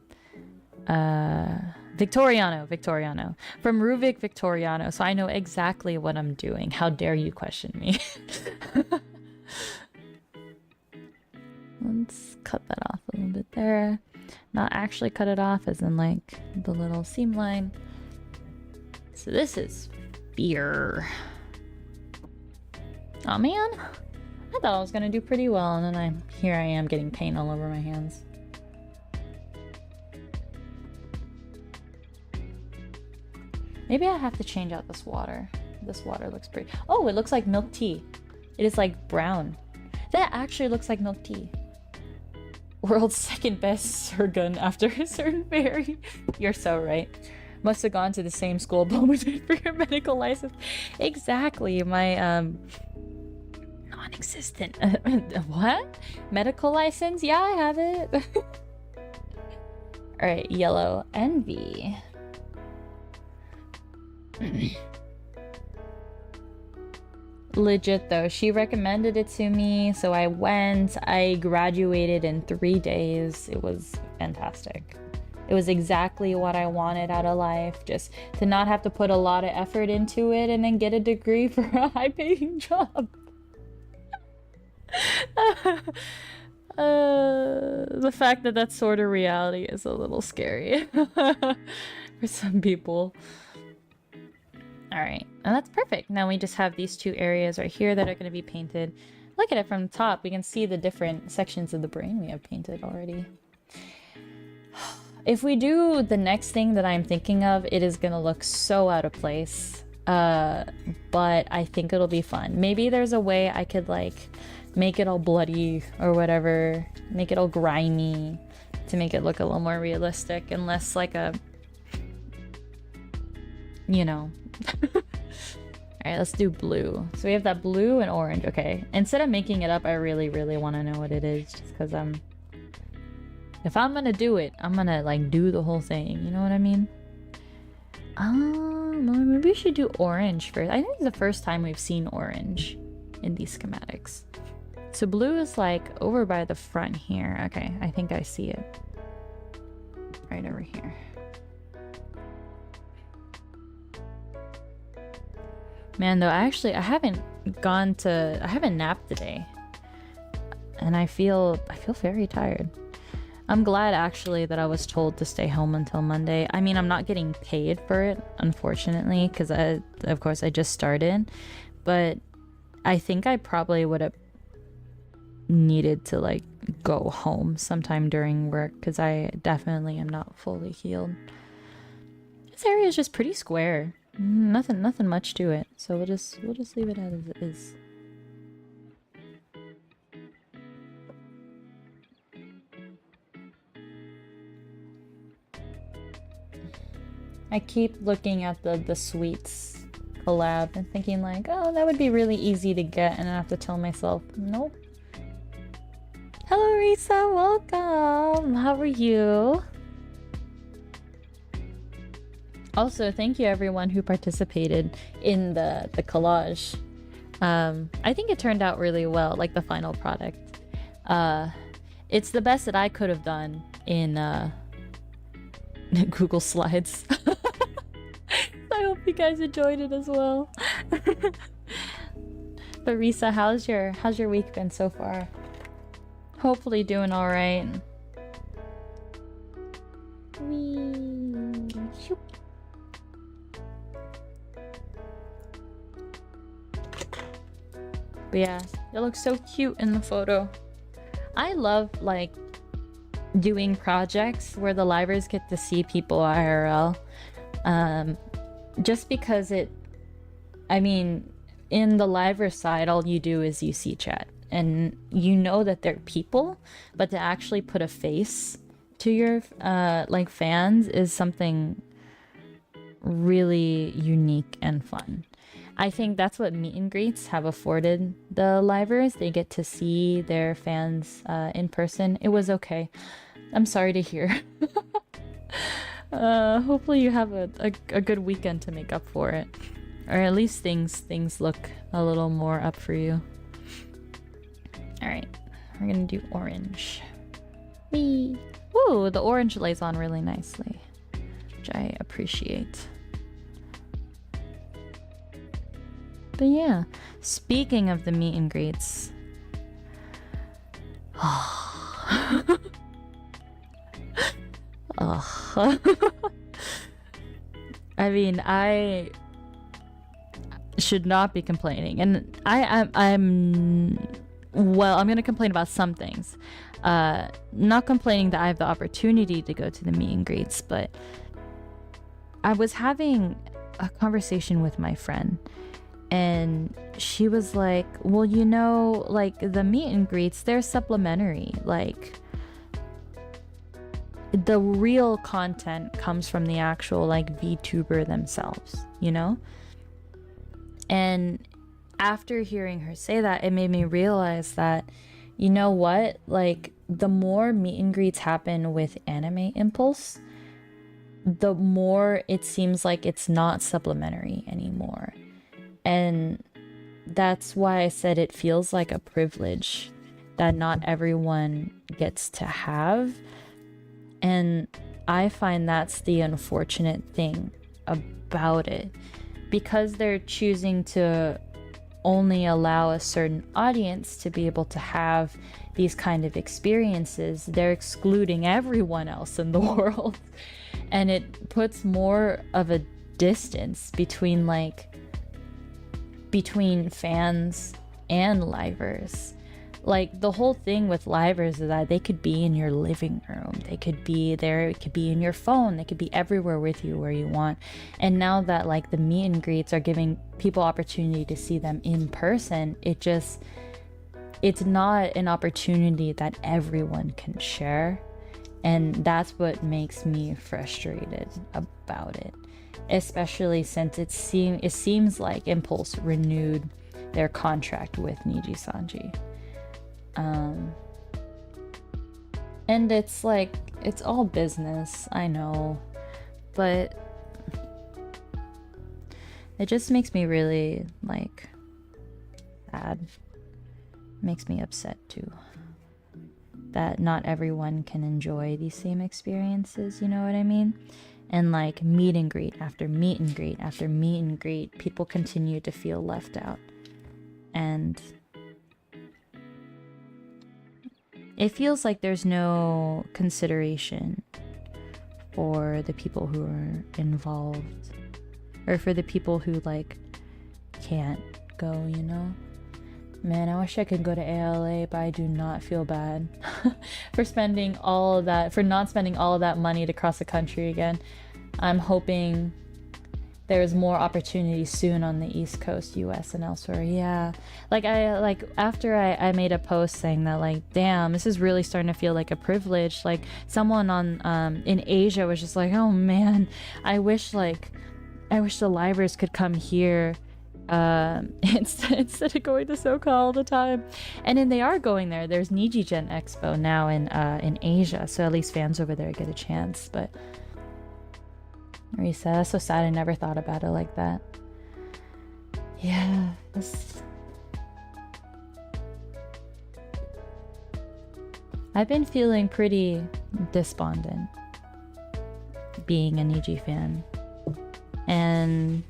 A: Victoriano. From Ruvik Victoriano. So I know exactly what I'm doing. How dare you question me? Let's cut that off a little bit there. Not actually cut it off, as in like the little seam line. So this is fear. Oh man. I thought I was gonna do pretty well, and then here I am getting paint all over my hands. Maybe I have to change out this water. This water looks pretty. Oh, it looks like milk tea. It is like brown. That actually looks like milk tea. World's second best surgeon after a certain fairy. You're so right. Must have gone to the same school for your medical license. Exactly. My non-existent what? Medical license? Yeah, I have it. Alright, yellow envy. Legit though, she recommended it to me, so I went. I graduated in 3 days. It was fantastic. It was exactly what I wanted out of life, just to not have to put a lot of effort into it and then get a degree for a high-paying job. The fact that that's sort of reality is a little scary for some people. Alright, and that's perfect. Now we just have these 2 areas right here that are going to be painted. Look at it from the top. We can see the different sections of the brain we have painted already. If we do the next thing that I'm thinking of, it is going to look so out of place. But I think it'll be fun. Maybe there's a way I could like make it all bloody or whatever. Make it all grimy to make it look a little more realistic and less like a... You know... Alright, let's do blue. So we have that blue and orange. Okay. Instead of making it up, I really, really want to know what it is. Just because if I'm gonna do it, I'm gonna like do the whole thing. You know what I mean? Maybe we should do orange first. I think it's the first time we've seen orange in these schematics. So blue is like over by the front here. Okay, I think I see it. Right over here. Man, though, I haven't napped today. And I feel very tired. I'm glad actually that I was told to stay home until Monday. I mean, I'm not getting paid for it, unfortunately, because of course I just started. But I think I probably would have needed to like go home sometime during work because I definitely am not fully healed. This area is just pretty square. Nothing much to it, so we'll just leave it as it is. I keep looking at the sweets collab and thinking like, oh, that would be really easy to get, and I have to tell myself, nope. Hello, Risa, welcome. How are you? Also, thank you everyone who participated in the collage. I think it turned out really well, like the final product. It's the best that I could have done in Google Slides. I hope you guys enjoyed it as well. But Risa, how's your week been so far? Hopefully doing all right. But yeah, it looks so cute in the photo. I love like doing projects where the livers get to see people IRL. Just because I mean, in the liver side, all you do is you see chat and you know that they're people, but to actually put a face to your like fans is something really unique and fun. I think that's what meet and greets have afforded the livers. They get to see their fans in person. It was okay. I'm sorry to hear. Hopefully you have a good weekend to make up for it. Or at least things look a little more up for you. Alright, we're gonna do orange. Whee! Woo, the orange lays on really nicely, which I appreciate. But yeah, speaking of the meet and greets. Oh. I mean, I should not be complaining, and I'm well, I'm going to complain about some things. Not complaining that I have the opportunity to go to the meet and greets, but I was having a conversation with my friend, and she was like, well, you know, like the meet and greets, they're supplementary. Like the real content comes from the actual like VTuber themselves, you know? And after hearing her say that, it made me realize that, you know what, like the more meet and greets happen with Anime Impulse, the more it seems like it's not supplementary anymore. And that's why I said it feels like a privilege that not everyone gets to have. And I find that's the unfortunate thing about it, because they're choosing to only allow a certain audience to be able to have these kind of experiences. They're excluding everyone else in the world, and it puts more of a distance between fans and livers. Like the whole thing with livers is that they could be in your living room, they could be there, it could be in your phone, they could be everywhere with you where you want. And now that like the meet and greets are giving people opportunity to see them in person, it's not an opportunity that everyone can share. And that's what makes me frustrated about it, especially since it seems like Impulse renewed their contract with Niji Sanji. And it's like, it's all business, I know, but it just makes me really like sad. Makes me upset too, that not everyone can enjoy these same experiences, you know what I mean? And like meet and greet after meet and greet after meet and greet, people continue to feel left out. And it feels like there's no consideration for the people who are involved, or for the people who like can't go, you know? Man, I wish I could go to ALA, but I do not feel bad for not spending all of that money to cross the country again. I'm hoping there's more opportunities soon on the East Coast, US and elsewhere. Yeah, after I made a post saying that, like, damn, this is really starting to feel like a privilege. Like someone on in Asia was just like, oh man, I wish the livers could come here instead of going to SoCal all the time. And then they are going there. There's Niji Gen Expo now in Asia, so at least fans over there get a chance. But Marisa, that's so sad. I never thought about it like that. Yeah, I've been feeling pretty despondent being a Niji fan, and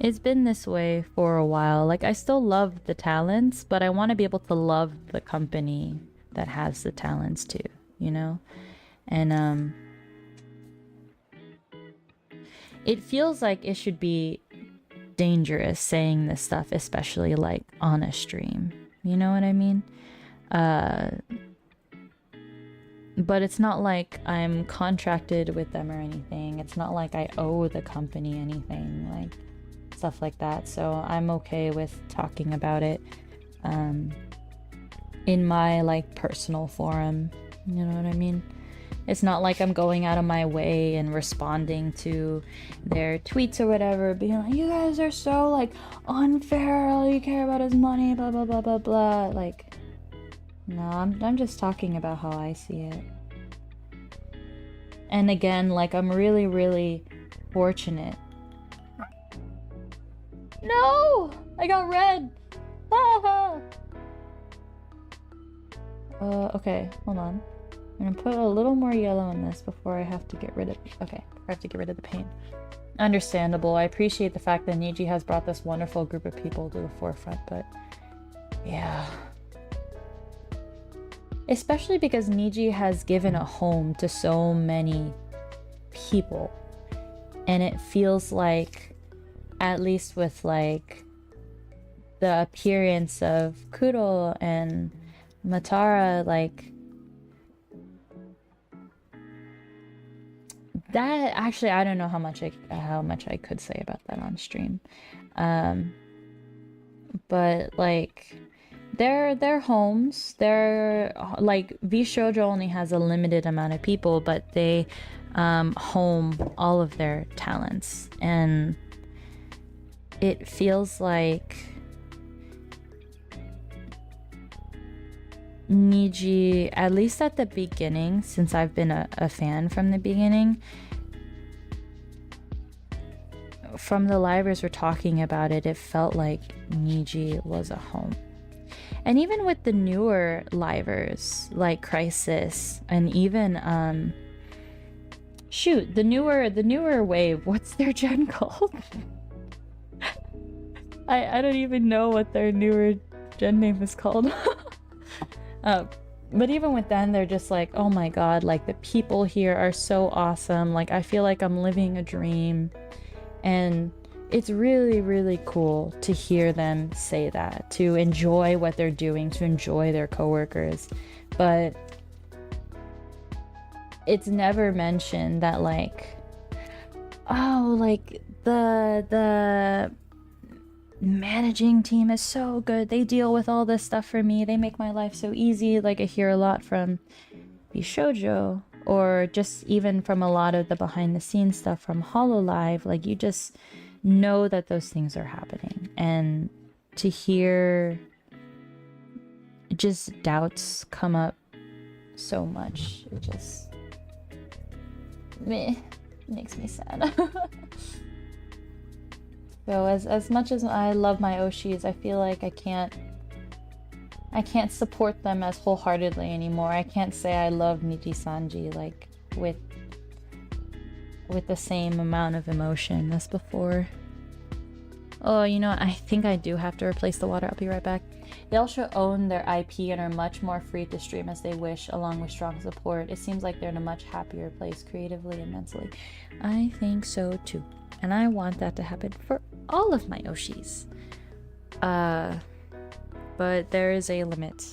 A: it's been this way for a while. Like, I still love the talents, but I want to be able to love the company that has the talents too, you know? And it feels like it should be dangerous saying this stuff, especially like on a stream. You know what I mean? But it's not like I'm contracted with them or anything. It's not like I owe the company anything, like stuff like that. So I'm okay with talking about it in my like personal forum. You know what I mean? It's not like I'm going out of my way and responding to their tweets or whatever, being like, you guys are so like unfair, all you care about is money, blah blah blah blah blah. Like, no, I'm just talking about how I see it. And again, like, I'm really, really fortunate. No! I got red! Okay, hold on. I'm gonna put a little more yellow in this before I have to get rid of... Okay, I have to get rid of the paint. Understandable. I appreciate the fact that Niji has brought this wonderful group of people to the forefront, but... yeah... especially because Niji has given a home to so many people, and it feels like, at least with like the appearance of Kuro and Matara, like that. Actually, I don't know how much I could say about that on stream. But like their homes, they're like V Shoujo only has a limited amount of people, but they home all of their talents, and it feels like Niji, at least at the beginning, since I've been a fan from the beginning, from the livers were talking about it, it felt like Niji was a home. And even with the newer livers like Crisis, and even shoot, the newer wave, what's their gen called? I don't even know what their newer gen name is called. But even with them, they're just like, oh my god, like the people here are so awesome, like I feel like I'm living a dream. And it's really, really cool to hear them say that, to enjoy what they're doing, to enjoy their coworkers. But it's never mentioned that like, oh, like the managing team is so good, they deal with all this stuff for me, they make my life so easy. Like I hear a lot from Shoujo, or just even from a lot of the behind the scenes stuff from Hololive. Like you just know that those things are happening, and to hear just doubts come up so much, it just makes me sad. So as much as I love my Oshis, I feel like I can't support them as wholeheartedly anymore. I can't say I love Niji Sanji like with the same amount of emotion as before. Oh, you know, I think I do have to replace the water. I'll be right back. They also own their IP and are much more free to stream as they wish, along with strong support. It seems like they're in a much happier place creatively and mentally. I think so too. And I want that to happen for all of my Oshis. But there is a limit.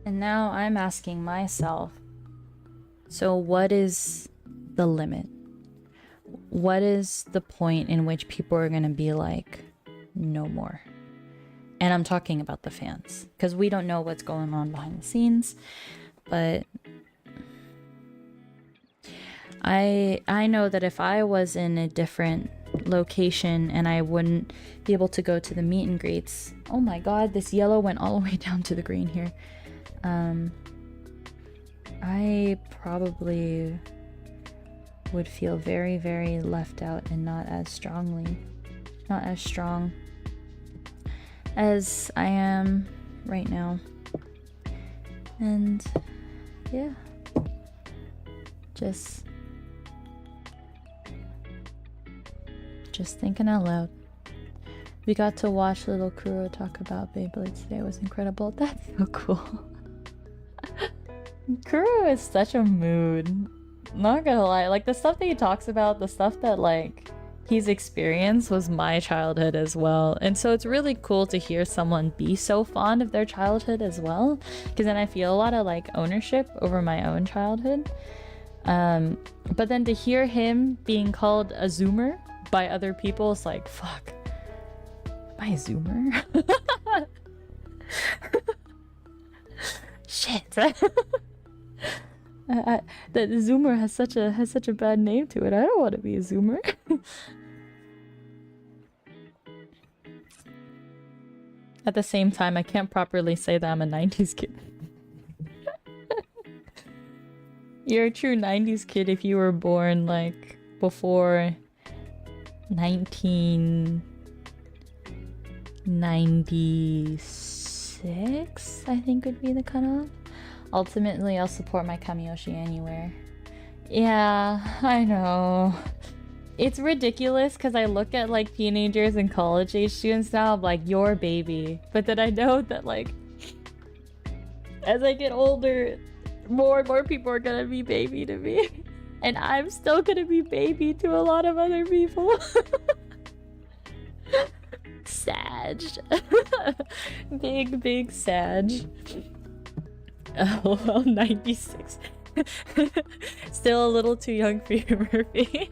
A: And now I'm asking myself, so what is the limit? What is the point in which people are going to be like, no more? And I'm talking about the fans, because we don't know what's going on behind the scenes, but I know that if I was in a different location and I wouldn't be able to go to the meet and greets. Oh my god, this yellow went all the way down to the green here. I probably would feel very, very left out and not as strong as I am right now. And yeah, just thinking out loud. We got to watch little Kuro talk about Beyblades today. It was incredible. That's so cool. Kuro is such a mood. Not gonna lie, like the stuff that he talks about, the stuff that like he's experienced was my childhood as well. And so it's really cool to hear someone be so fond of their childhood as well, because then I feel a lot of like ownership over my own childhood. But then to hear him being called a zoomer by other people, it's like, fuck, am I a zoomer? Shit. The zoomer has such a bad name to it. I don't want to be a zoomer. At the same time, I can't properly say that I'm a 90s kid. You're a true 90s kid if you were born like before 1996, I think would be the cutoff. Ultimately, I'll support my Kamiyoshi anywhere. Yeah, I know. It's ridiculous because I look at like teenagers and college age students now, I'm like, your baby. But then I know that like, as I get older, more and more people are gonna be baby to me. And I'm still gonna be baby to a lot of other people. Sag. Big Sag. Oh, well, 96. Still a little too young for you, Murphy.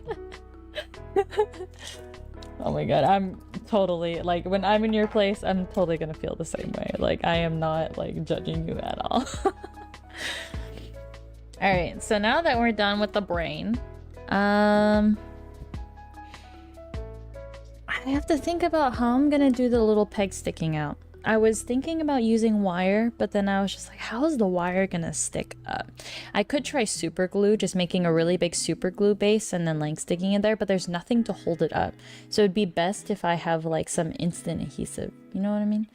A: Oh my god, I'm totally, like, when I'm in your place, I'm totally gonna feel the same way. Like, I am not, like, judging you at all. Alright, so now that we're done with the brain, I have to think about how I'm gonna do the little peg sticking out. I was thinking about using wire, but then I was just like, how is the wire gonna stick up? I could try super glue, just making a really big super glue base and then like sticking it there, but there's nothing to hold it up. So it'd be best if I have like some instant adhesive, you know what I mean?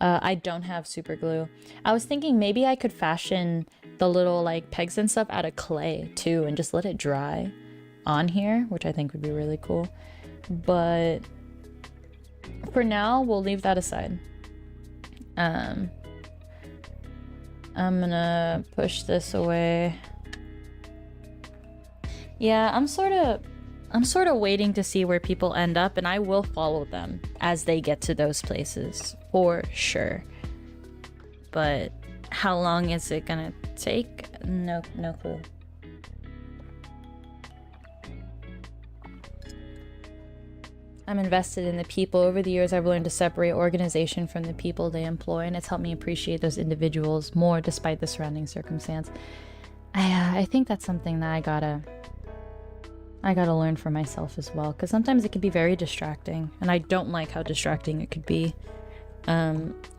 A: I don't have super glue. I was thinking maybe I could fashion the little like pegs and stuff out of clay too and just let it dry on here, which I think would be really cool. But for now, we'll leave that aside. I'm gonna push this away. Yeah, I'm sort of waiting to see where people end up, and I will follow them as they get to those places for sure. But how long is it gonna take? No clue. I'm invested in the people. Over the years, I've learned to separate organization from the people they employ, and it's helped me appreciate those individuals more despite the surrounding circumstance. I think that's something that I gotta learn for myself as well, because sometimes it can be very distracting, and I don't like how distracting it could be.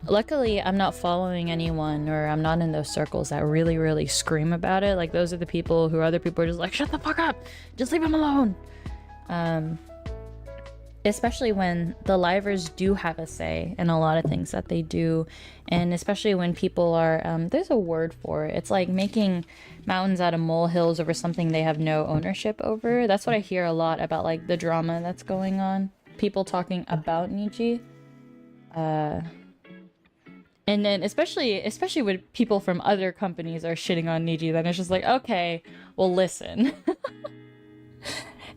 A: Luckily, I'm not following anyone, or I'm not in those circles that really scream about it. Like, those are the people who other people are just like, shut the fuck up! Just leave him alone! Especially when the livers do have a say in a lot of things that they do, and especially when people are there's a word for it. It's like making mountains out of molehills over something they have no ownership over. That's what I hear a lot about, like the drama that's going on, people talking about Niji, and then especially when people from other companies are shitting on Niji, then it's just like, okay, well, listen.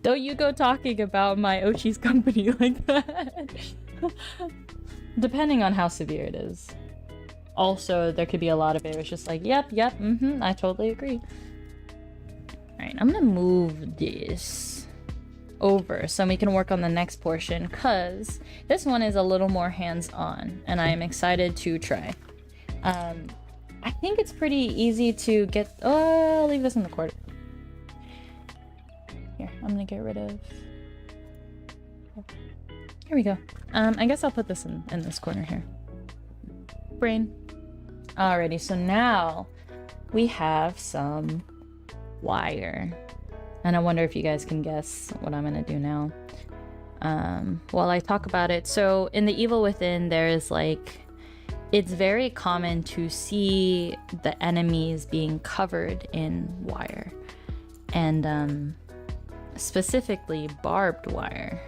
A: Don't you go talking about my Ochi's company like that. Depending on how severe it is. Also, there could be a lot of it where it's just like, yep, I totally agree. Alright, I'm gonna move this over so we can work on the next portion, because this one is a little more hands-on, and I am excited to try. I think it's pretty easy to get... Oh, I'll leave this in the corner. Here, I'm gonna get rid of... Here we go. I guess I'll put this in this corner here. Brain. Alrighty, so now we have some wire. And I wonder if you guys can guess what I'm gonna do now. While I talk about it. So in The Evil Within, there is like... It's very common to see the enemies being covered in wire. And, specifically barbed wire.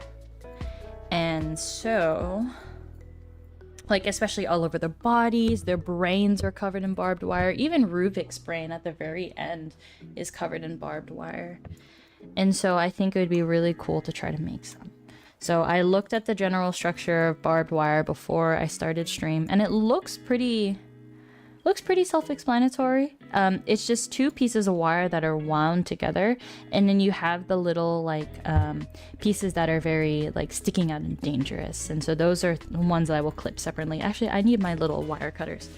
A: And so, like, especially all over their bodies, their brains are covered in barbed wire. Even Ruvik's brain at the very end is covered in barbed wire. And so I think it would be really cool to try to make some. So I looked at the general structure of barbed wire before I started stream, and it looks pretty self-explanatory. It's just two pieces of wire that are wound together, and then you have the little like pieces that are very like sticking out and dangerous, and so those are the ones that I will clip separately. Actually, I need my little wire cutters.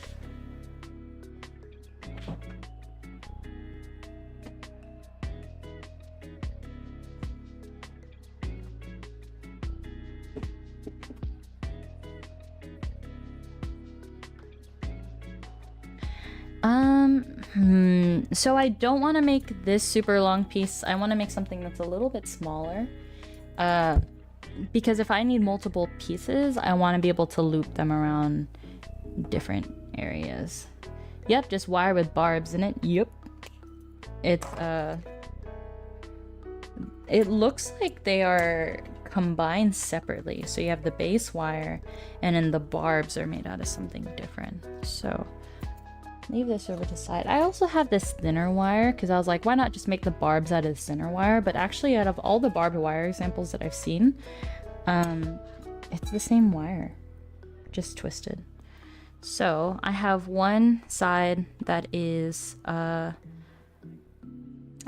A: So I don't want to make this super long piece. I want to make something that's a little bit smaller. Because if I need multiple pieces, I want to be able to loop them around different areas. Yep, just wire with barbs in it. Yep. It's it looks like they are combined separately. So you have the base wire and then the barbs are made out of something different. So leave this over to the side. I also have this thinner wire because I was like, why not just make the barbs out of the thinner wire? But actually, out of all the barbed wire examples that I've seen, it's the same wire, just twisted. So I have one side that is, I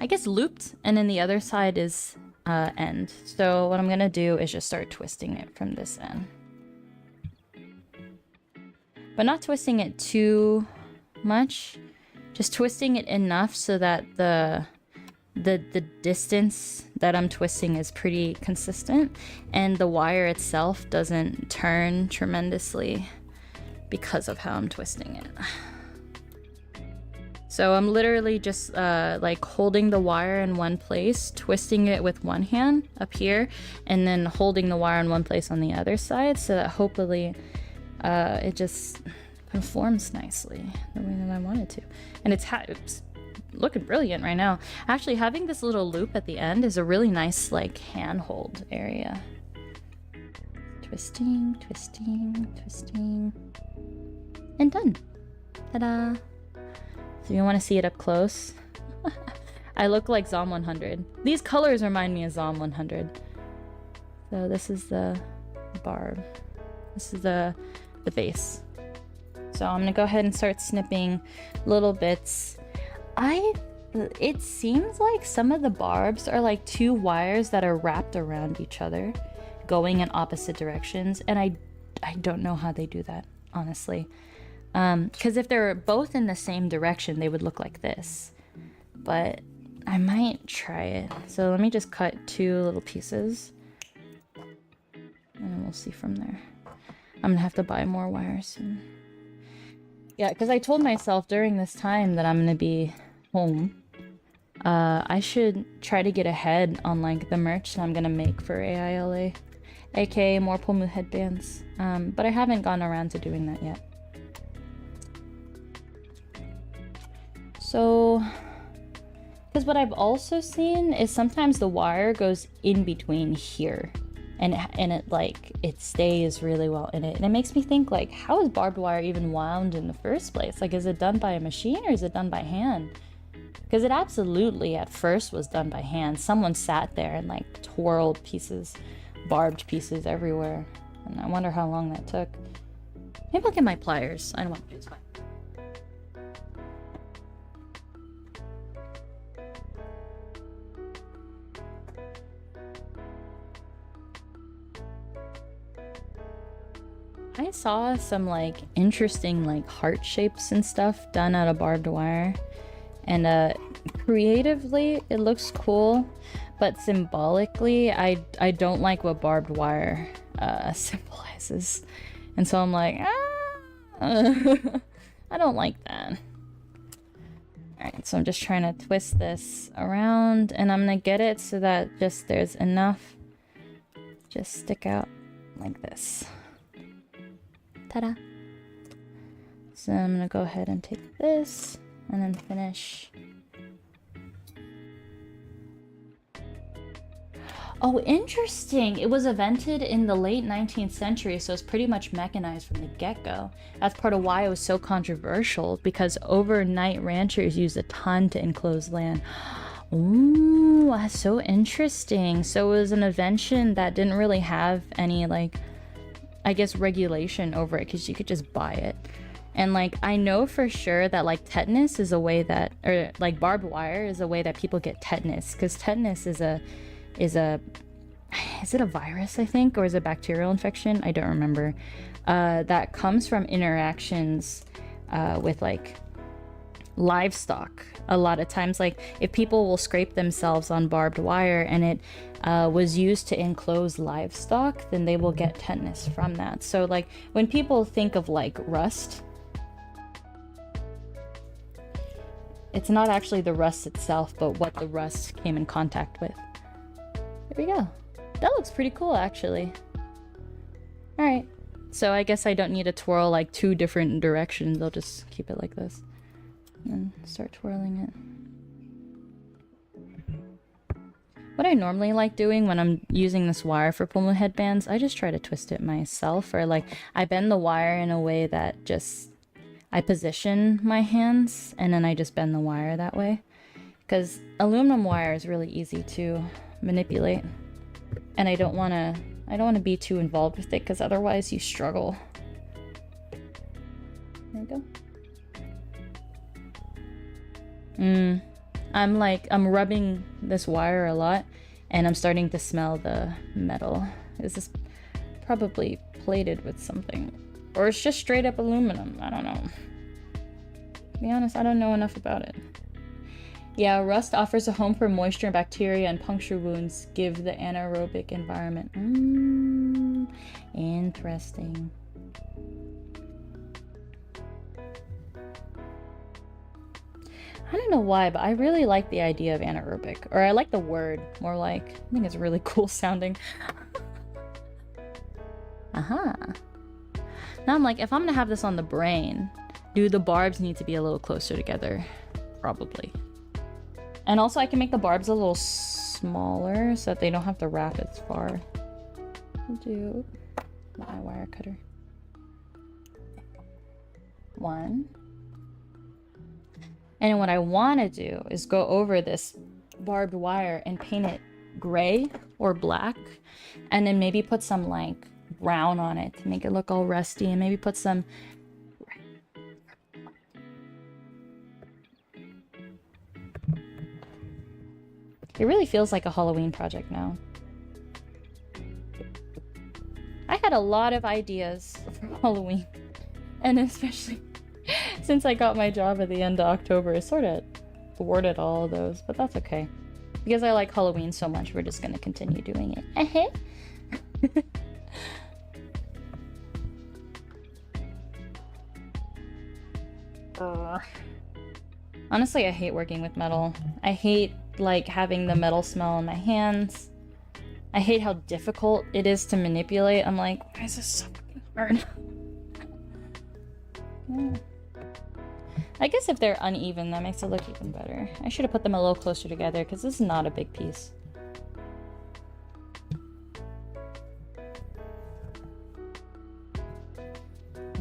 A: guess looped, and then the other side is end. So what I'm gonna do is just start twisting it from this end. But not twisting it too much, just twisting it enough so that the distance that I'm twisting is pretty consistent and the wire itself doesn't turn tremendously because of how I'm twisting it. So I'm literally just like holding the wire in one place, twisting it with one hand up here, and then holding the wire in one place on the other side so that hopefully it just conforms nicely the way that I want it to. And it's looking brilliant right now. Actually, having this little loop at the end is a really nice like handhold area. Twisting, twisting, twisting, and done. Ta-da! So you want to see it up close? I look like Zom 100. These colors remind me of Zom 100. So this is the barb. This is the base. So I'm gonna go ahead and start snipping little bits. It seems like some of the barbs are like two wires that are wrapped around each other, going in opposite directions, and I don't know how they do that, honestly. Because if they're both in the same direction, they would look like this. But I might try it. So let me just cut two little pieces, and then we'll see from there. I'm gonna have to buy more wires soon. Yeah, because I told myself during this time that I'm gonna be home, I should try to get ahead on like the merch that I'm gonna make for AILA, aka more Pomu headbands. But I haven't gone around to doing that yet. So, because what I've also seen is sometimes the wire goes in between here, and it like it stays really well in it, and it makes me think like, how is barbed wire even wound in the first place? Like, is it done by a machine or is it done by hand? Because it absolutely at first was done by hand. Someone sat there and like twirled pieces, barbed pieces everywhere, and I wonder how long that took. Maybe I'll get my pliers. I don't want to. It's fine. I saw some like interesting like heart shapes and stuff done out of barbed wire, and creatively it looks cool, but symbolically I don't like what barbed wire symbolizes, and so I'm like, I don't like that. Alright, so I'm just trying to twist this around, and I'm gonna get it so that just there's enough just stick out like this. Ta-da! So I'm gonna go ahead and take this and then finish. Oh, interesting! It was invented in the late 19th century, so it's pretty much mechanized from the get-go. That's part of why it was so controversial, because overnight ranchers used a ton to enclose land. Ooh, that's so interesting. So it was an invention that didn't really have any, like, I guess regulation over it, because you could just buy it. And like, I know for sure that like tetanus is a way that, or like barbed wire is a way that people get tetanus, because tetanus is it a virus, I think, or is it a bacterial infection? I don't remember. That comes from interactions with like livestock. A lot of times, like if people will scrape themselves on barbed wire and it was used to enclose livestock, then they will get tetanus from that. So like when people think of like rust, it's not actually the rust itself, but what the rust came in contact with. There we go. That looks pretty cool, actually. All right. So I guess I don't need to twirl like two different directions. I'll just keep it like this. and start twirling it. What I normally like doing when I'm using this wire for pull headbands, I just try to twist it myself, or like I bend the wire in a way that just I position my hands and then I just bend the wire that way. Because aluminum wire is really easy to manipulate, and I don't want to be too involved with it because otherwise you struggle. There we go. I'm rubbing this wire a lot, and I'm starting to smell the metal. This is probably plated with something, or it's just straight up aluminum. I don't know. To be honest, I don't know enough about it. Yeah, rust offers a home for moisture and bacteria, and puncture wounds give the anaerobic environment. Interesting. I don't know why, but I really like the idea of anaerobic. Or I like the word more like, I think it's really cool sounding. Aha. Now I'm like, if I'm gonna have this on the brain, do the barbs need to be a little closer together? Probably. And also I can make the barbs a little smaller so that they don't have to wrap as far. I'll do my wire cutter. 1. And what I want to do is go over this barbed wire and paint it gray or black, and then maybe put some like brown on it to make it look all rusty, and maybe put some It really feels like a Halloween project now. I had a lot of ideas for Halloween, and especially since I got my job at the end of October, it sort of thwarted all of those, but that's okay. Because I like Halloween so much, we're just gonna continue doing it. Honestly, I hate working with metal. I hate like having the metal smell in my hands. I hate how difficult it is to manipulate. I'm like, why is this so fucking hard? Yeah. I guess if they're uneven, that makes it look even better. I should have put them a little closer together because this is not a big piece.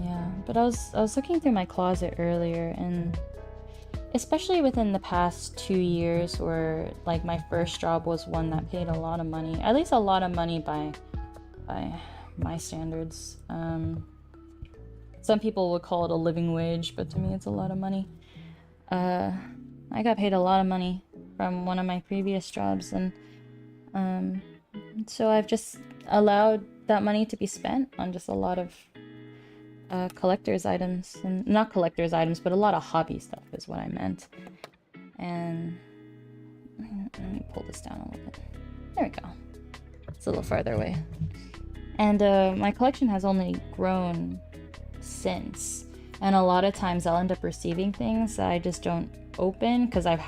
A: Yeah, but I was looking through my closet earlier, and especially within the past 2 years, where like my first job was one that paid a lot of money, at least a lot of money by my standards. Some people would call it a living wage, but to me it's a lot of money. I got paid a lot of money from one of my previous jobs, and so I've just allowed that money to be spent on just a lot of collector's items, and not collector's items, but a lot of hobby stuff is what I meant. And let me pull this down a little bit. There we go. It's a little farther away. And my collection has only grown since, and a lot of times I'll end up receiving things that I just don't open because I've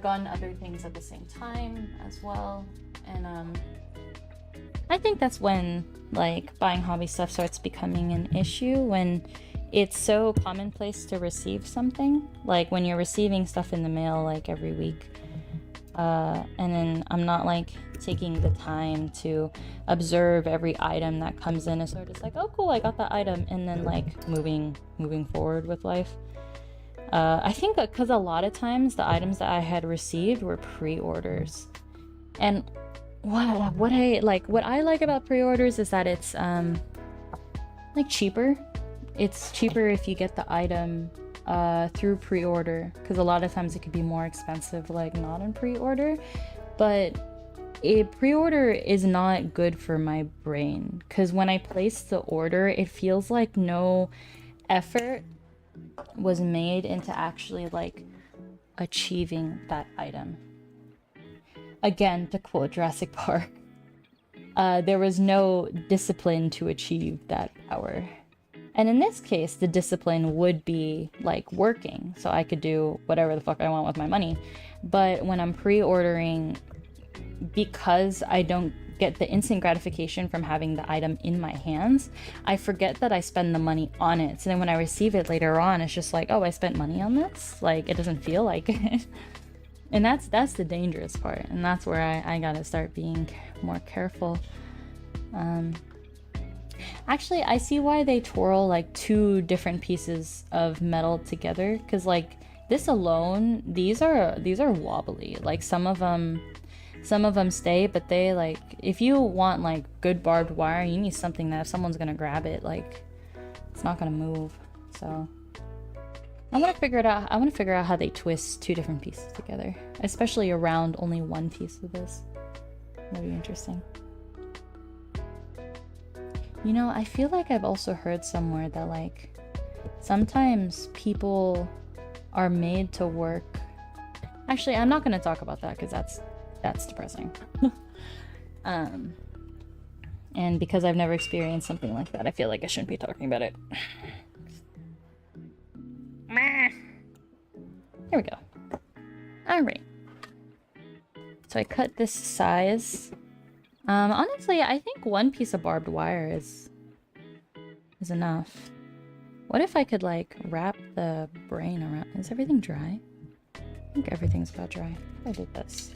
A: gotten other things at the same time as well, and I think that's when like buying hobby stuff starts becoming an issue, when it's so commonplace to receive something, like when you're receiving stuff in the mail like every week, and then I'm not like taking the time to observe every item that comes in, and sort of just like, oh cool, I got that item, and then like moving forward with life. I think that because a lot of times the items that I had received were pre-orders, and what I like about pre-orders is that it's like cheaper. It's cheaper if you get the item through pre-order, because a lot of times it could be more expensive like not in pre-order. But a pre-order is not good for my brain, because when I place the order, it feels like no effort was made into actually like achieving that item. Again, to quote Jurassic Park, there was no discipline to achieve that power. And in this case, the discipline would be like working, so I could do whatever the fuck I want with my money. But when I'm pre-ordering, because I don't get the instant gratification from having the item in my hands, I forget that I spend the money on it. So then when I receive it later on, it's just like, oh, I spent money on this? Like, it doesn't feel like it. And that's the dangerous part. And that's where I gotta start being more careful. Actually, I see why they twirl like 2 different pieces of metal together, because like this alone, these are wobbly. Like some of them stay, but they like, if you want like good barbed wire, you need something that if someone's gonna grab it, like it's not gonna move. So I want to figure it out. I want to figure out how they twist 2 different pieces together, especially around only one piece of this. That'd be interesting. You know, I feel like I've also heard somewhere that like sometimes people are made to work. Actually, I'm not going to talk about that because that's depressing. And because I've never experienced something like that, I feel like I shouldn't be talking about it. There we go. All right. So I cut this size. Honestly, I think 1 piece of barbed wire is enough. What if I could like wrap the brain around? Is everything dry? I think everything's about dry. I did this.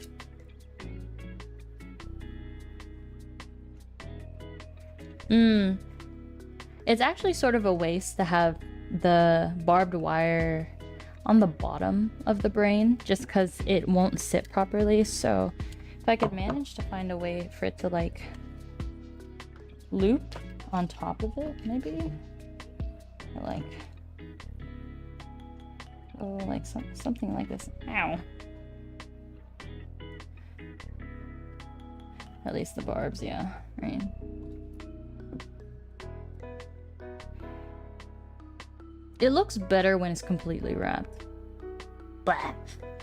A: It's actually sort of a waste to have the barbed wire on the bottom of the brain just because it won't sit properly. So if I could manage to find a way for it to like loop on top of it, maybe, or like, oh, like something like this. Ow. At least the barbs, yeah, right. It looks better when it's completely wrapped. But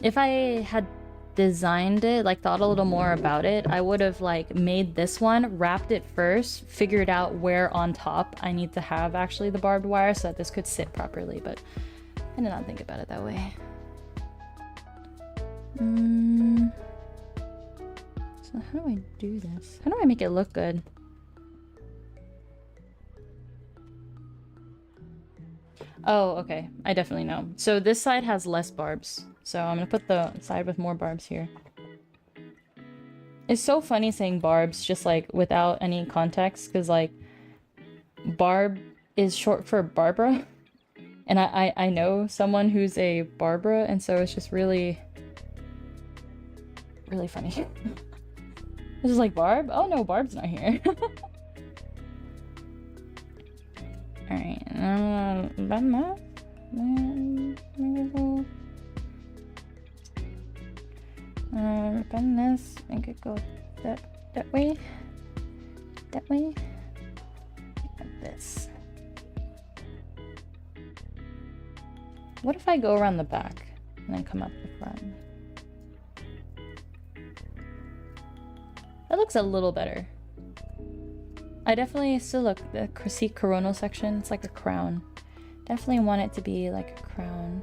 A: if I had designed it, like thought a little more about it, I would have like made this one, wrapped it first, figured out where on top I need to have actually the barbed wire so that this could sit properly, but I did not think about it that way. So how do I do this? How do I make it look good? Oh, okay. I definitely know. So this side has less barbs. So I'm gonna put the side with more barbs here. It's so funny saying barbs just like without any context, because like Barb is short for Barbara. And I know someone who's a Barbara, and so it's just really funny. It's just like, Barb? Oh no, Barb's not here. Alright, bend that. Bend this, make it go that way. That way. Like this. What if I go around the back and then come up the front? That looks a little better. I definitely still look, the see coronal section, it's like a crown. Definitely want it to be like a crown.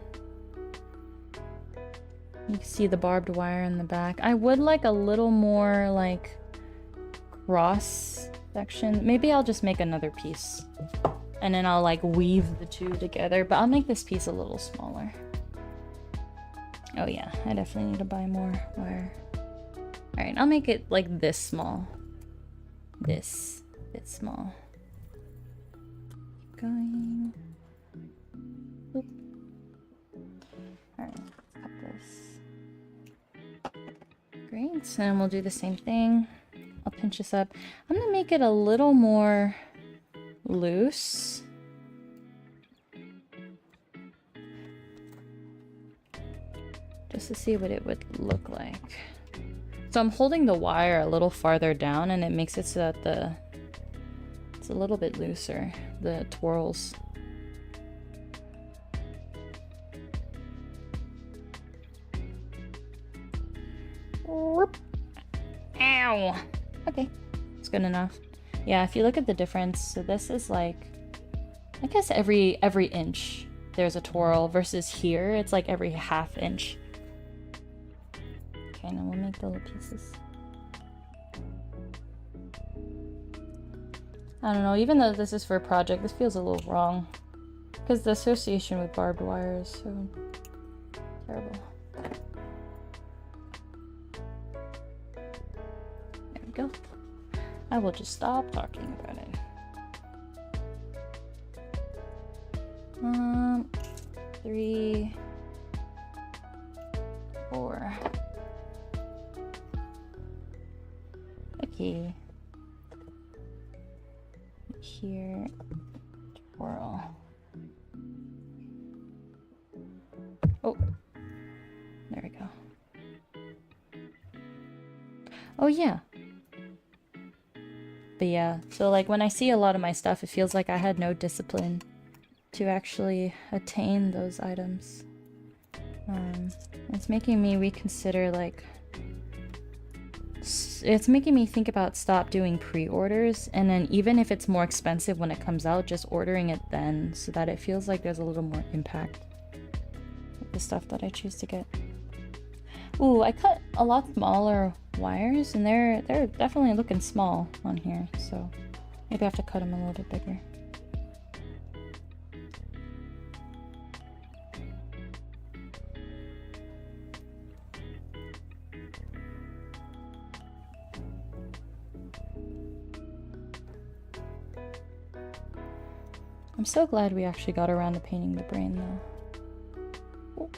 A: You can see the barbed wire in the back. I would like a little more like cross section. Maybe I'll just make another piece and then I'll like weave the 2 together, but I'll make this piece a little smaller. Oh yeah, I definitely need to buy more wire. All right, I'll make it like this small. This bit small. Keep going. Oop. All right, let's cut this. Great, and then we'll do the same thing. I'll pinch this up. I'm gonna make it a little more loose. Just to see what it would look like. So I'm holding the wire a little farther down and it makes it so that it's a little bit looser, the twirls. Ow! Okay, it's good enough. Yeah, if you look at the difference, so this is like, I guess every inch there's a twirl versus here, it's like every half inch. Okay, now we'll make the little pieces. I don't know, even though this is for a project, this feels a little wrong. Because the association with barbed wire is so terrible. There we go. I will just stop talking about it. 3, 4. Okay. Here, twirl. Oh, there we go. Oh yeah. But yeah, so like when I see a lot of my stuff, it feels like I had no discipline to actually attain those items. It's making me reconsider, like, it's making me think about stop doing pre-orders, and then even if it's more expensive when it comes out, just ordering it then, so that it feels like there's a little more impact with the stuff that I choose to get. Ooh, I cut a lot smaller wires, and they're definitely looking small on here, so maybe I have to cut them a little bit bigger. I'm so glad we actually got around to painting the brain, though.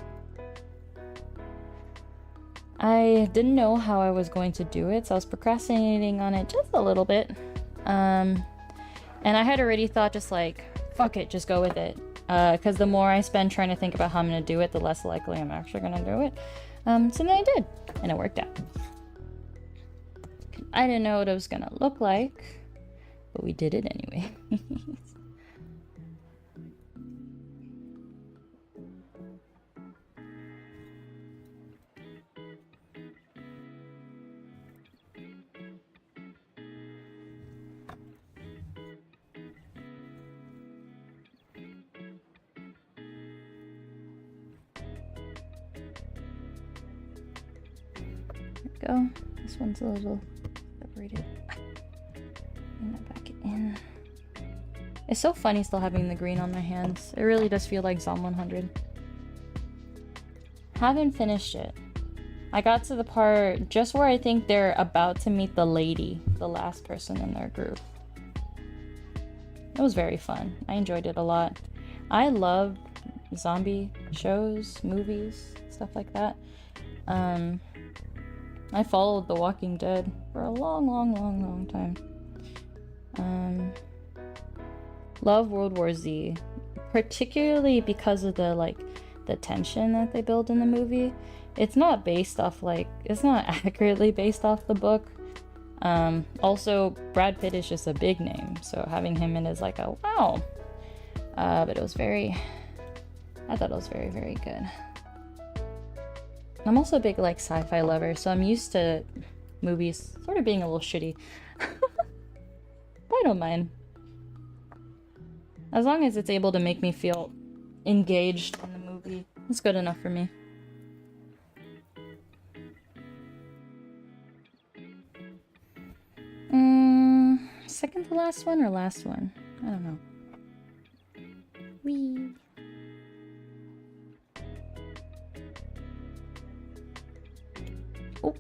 A: I didn't know how I was going to do it, so I was procrastinating on it just a little bit. And I had already thought, just like, fuck it, just go with it. Because the more I spend trying to think about how I'm going to do it, the less likely I'm actually going to do it. So then I did, and it worked out. I didn't know what it was going to look like, but we did it anyway. Go. This one's a little separated. Bring that back in. It's so funny still having the green on my hands. It really does feel like Zom 100. Haven't finished it. I got to the part just where I think they're about to meet the lady, the last person in their group. It was very fun. I enjoyed it a lot. I love zombie shows, movies, stuff like that. I followed The Walking Dead for a long time. Love World War Z, particularly because of the tension that they build in the movie. It's not based off, it's not accurately based off the book. Also, Brad Pitt is just a big name, so having him in is like a wow. But it was I thought it was very, very good. I'm also a big sci-fi lover, so I'm used to movies sort of being a little shitty. I don't mind. As long as it's able to make me feel engaged in the movie, it's good enough for me. Second to last one or last one? I don't know. Wee. Oh.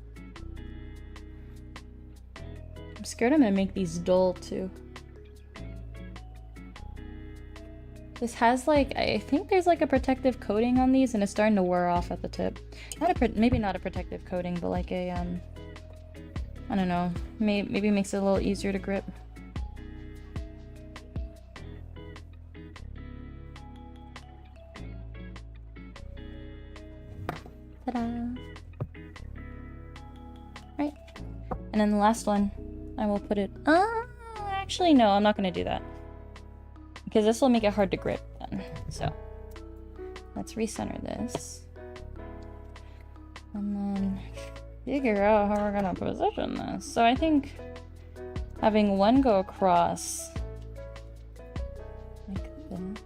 A: I'm scared I'm gonna make these dull too. This has I think there's a protective coating on these, and it's starting to wear off at the tip. Maybe not a protective coating, but I don't know. Maybe it makes it a little easier to grip. Ta-da! Right. And then the last one, I will put it... actually, no, I'm not going to do that. Because this will make it hard to grip then. So, let's recenter this. And then figure out how we're going to position this. So I think having one go across like this.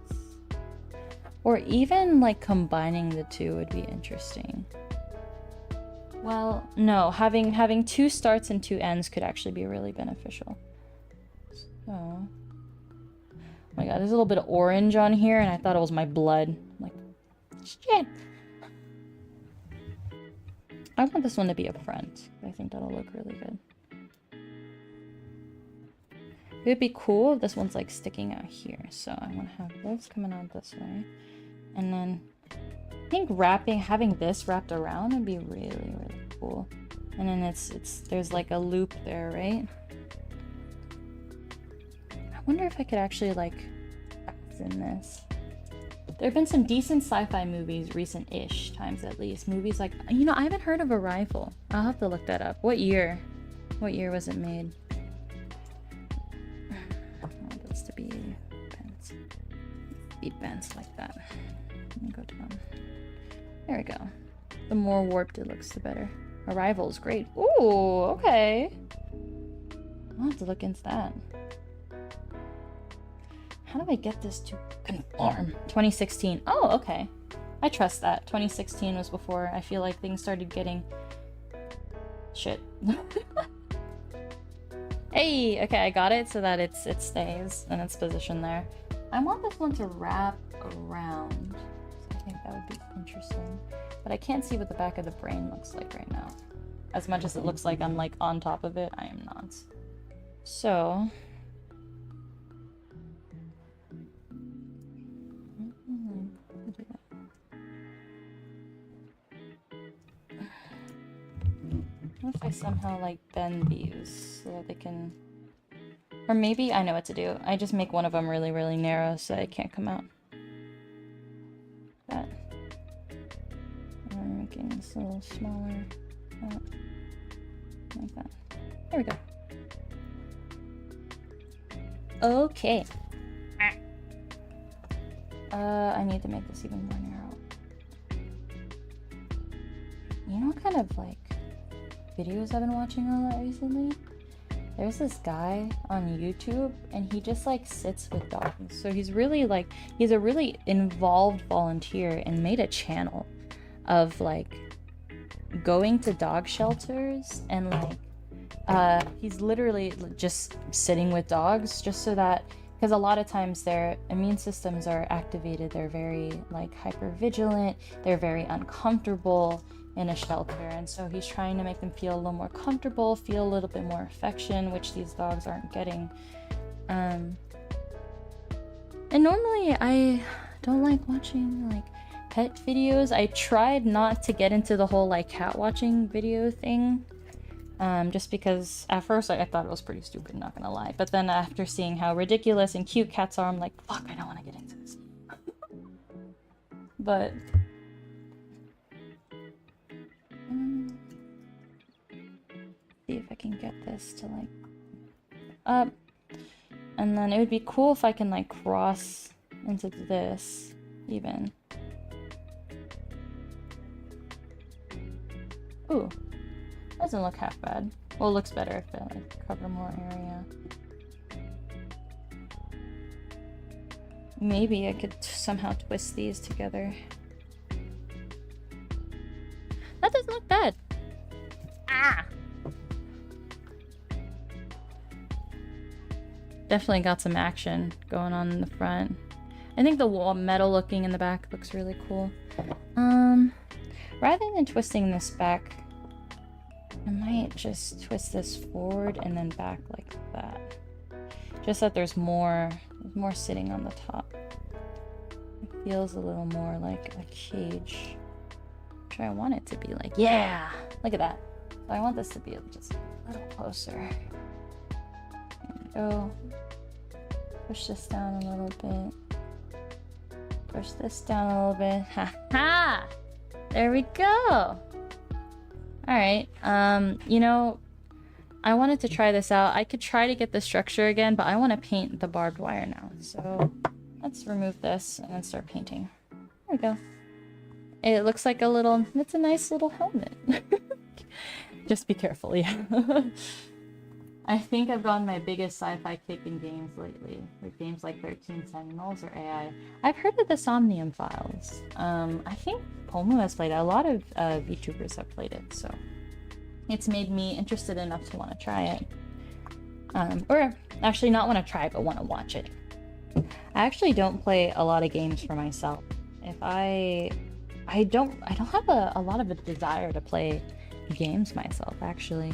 A: Or even combining the two would be interesting. Well, no, having two starts and two ends could actually be really beneficial. Oh. Oh my god, there's a little bit of orange on here, and I thought it was my blood. I'm like, shit! I want this one to be up front. I think that'll look really good. It would be cool if this one's like sticking out here. So I want to have this coming out this way. And then I think having this wrapped around would be really, really cool. And then there's like a loop there, right? I wonder if I could actually like fasten this. There have been some decent sci-fi movies, recent-ish times at least. Movies like, you know, I haven't heard of Arrival. I'll have to look that up. What year? What year was it made? I want this to be bent. Be bent like that. Let me go down. There we go. The more warped it looks, the better. Arrival is great. Ooh, okay. I'll have to look into that. How do I get this to conform? 2016. Oh, okay. I trust that. 2016 was before I feel like things started getting shit. Hey, okay, I got it so that it stays in its position there. I want this one to wrap around. So I think that would be interesting. But I can't see what the back of the brain looks like right now. As much as it looks like I'm like on top of it, I am not. So what if I somehow like bend these so that they can, or maybe I know what to do. I just make one of them really, really narrow so it can't come out. That. And I'm making this a little smaller. Like that. There we go. Okay. I need to make this even more narrow. You know what kind of like videos I've been watching a lot recently? There's this guy on YouTube and he just like sits with dogs. So he's really like, he's a really involved volunteer and made a channel of like going to dog shelters and like he's literally just sitting with dogs just so that, because a lot of times their immune systems are activated, they're very like hyper vigilant, they're very uncomfortable in a shelter, and so he's trying to make them feel a little more comfortable, feel a little bit more affection, which these dogs aren't getting. And normally I don't like watching like pet videos. I tried not to get into the whole like cat watching video thing, just because at first I thought it was pretty stupid, not gonna lie, but then after seeing how ridiculous and cute cats are, I'm like, fuck, I don't want to get into this. But see if I can get this to like up, and then it would be cool if I can like cross into this even. Ooh, doesn't look half bad. Well, it looks better if I like cover more area. Maybe I could somehow twist these together. That doesn't look bad. Ah! Definitely got some action going on in the front. I think the wall metal looking in the back looks really cool. Rather than twisting this back, I might just twist this forward and then back like that. Just that there's more sitting on the top. It feels a little more like a cage. Which I want it to be like, yeah! Look at that. So I want this to be just a little closer. There we go. Push this down a little bit. Push this down a little bit. Ha ha! There we go! Alright, you know, I wanted to try this out. I could try to get the structure again, but I want to paint the barbed wire now. So let's remove this and then start painting. There we go. It looks like a little, it's a nice little helmet. Just be careful, yeah. I think I've gotten my biggest sci-fi kick in games lately, with games like 13 Sentinels or AI. I've heard of the Somnium Files. I think Pomu has played it. A lot of VTubers have played it, so it's made me interested enough to want to try it. Or actually not want to try, but want to watch it. I actually don't play a lot of games for myself. If I don't have a lot of a desire to play games myself, actually.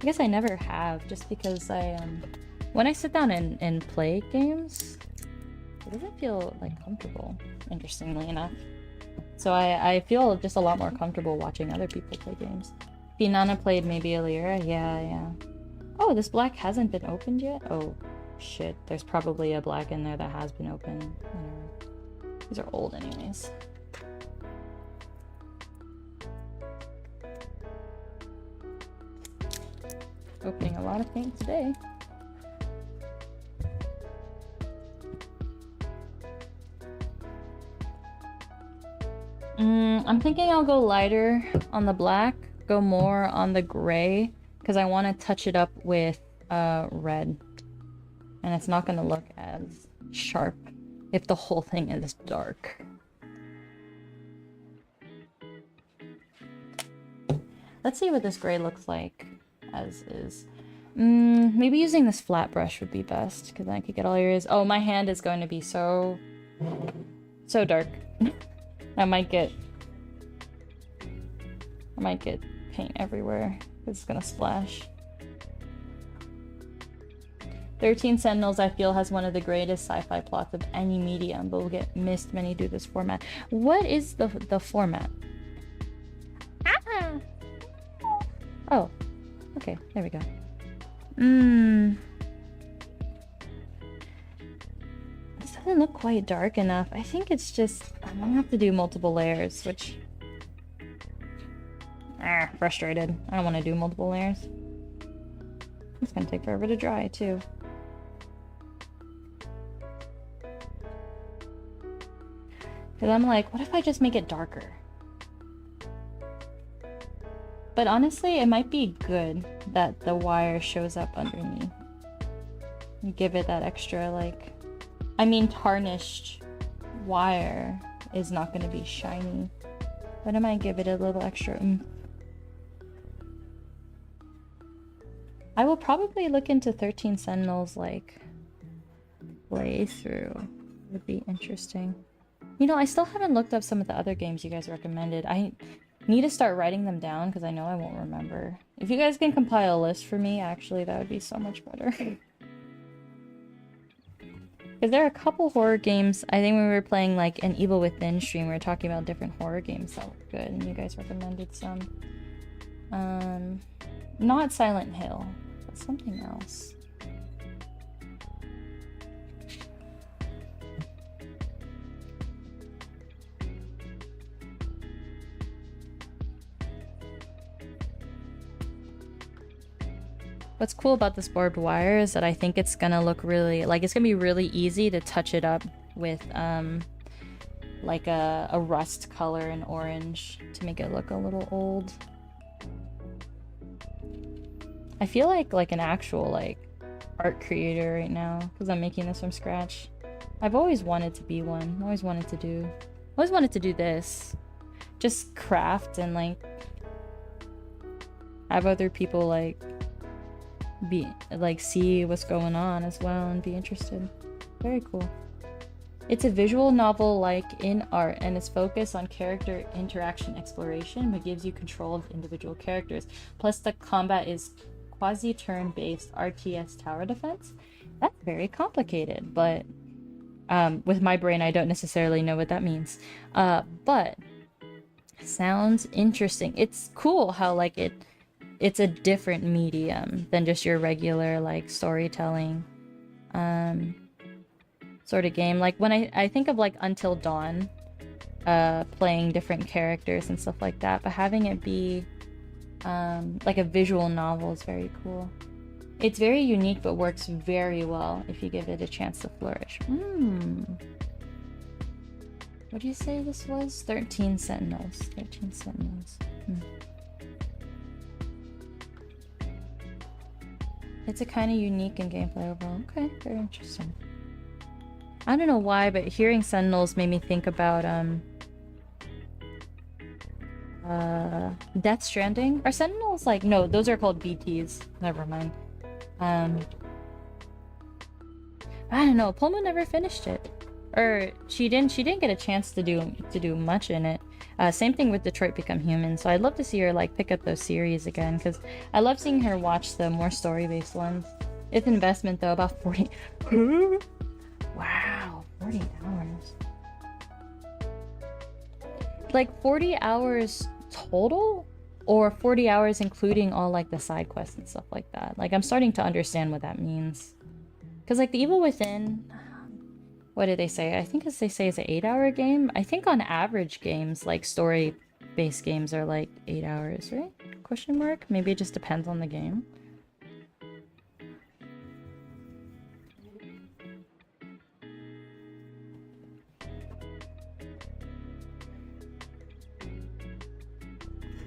A: I guess I never have, just because when I sit down and play games, it doesn't feel like comfortable, interestingly enough. So I feel just a lot more comfortable watching other people play games. Finana played maybe Alira, yeah. Oh, this black hasn't been opened yet? Oh, shit. There's probably a black in there that has been opened. Whatever. These are old anyways. Opening a lot of paint today. I'm thinking I'll go lighter on the black, go more on the gray, because I want to touch it up with red. And it's not going to look as sharp if the whole thing is dark. Let's see what this gray looks like as is. Maybe using this flat brush would be best, because then I could get all areas. Oh, my hand is going to be so dark. I might get paint everywhere. It's gonna splash. 13 Sentinels, I feel, has one of the greatest sci-fi plots of any medium, but will get missed many due to this format. What is the format? Ah! Oh, okay, there we go. This doesn't look quite dark enough. I think it's just, I'm gonna have to do multiple layers, which... frustrated. I don't want to do multiple layers. It's gonna take forever to dry, too. Because I'm like, what if I just make it darker? But honestly, it might be good that the wire shows up underneath. You give it that extra, like... I mean, tarnished wire is not going to be shiny. But I might give it a little extra oomph. I will probably look into 13 Sentinels, like, playthrough. Would be interesting. You know, I still haven't looked up some of the other games you guys recommended. I need to start writing them down because I know I won't remember. If you guys can compile a list for me, actually, that would be so much better. Because there are a couple horror games. I think when we were playing like an Evil Within stream, we were talking about different horror games that were good, and you guys recommended some. Not Silent Hill, but something else. What's cool about this barbed wire is that I think it's gonna look really, like, it's gonna be really easy to touch it up with, like a rust color in orange to make it look a little old. I feel like an actual, like, art creator right now because I'm making this from scratch. I've always wanted to be one. Always wanted to do this. Just craft and, like, have other people, like, see what's going on as well and be interested. Very cool. It's a visual novel like in art, and it's focused on character interaction exploration, but gives you control of individual characters. Plus the combat is quasi turn-based RTS tower defense. That's very complicated, but with my brain I don't necessarily know what that means. But sounds interesting. It's cool how, like, it's a different medium than just your regular, like, storytelling sort of game. Like, when I think of, like, Until Dawn, playing different characters and stuff like that, but having it be like a visual novel is very cool. It's very unique, but works very well if you give it a chance to flourish. What do you say this was? 13 Sentinels. 13 Sentinels. It's a kind of unique in gameplay overall. Okay, very interesting. I don't know why, but hearing Sentinels made me think about Death Stranding. Are Sentinels like, no, those are called BTs. Never mind. I don't know. Palma never finished it, or she didn't. She didn't get a chance to do much in it. Same thing with Detroit Become Human. So I'd love to see her like pick up those series again, because I love seeing her watch the more story-based ones. It's investment though, about 40. Wow, 40 hours. Like 40 hours total, or 40 hours including all like the side quests and stuff like that. Like I'm starting to understand what that means. Because like the Evil Within, what did they say? I think they say it's an 8-hour game. I think on average games, like story-based games, are like 8 hours, right? Question mark? Maybe it just depends on the game.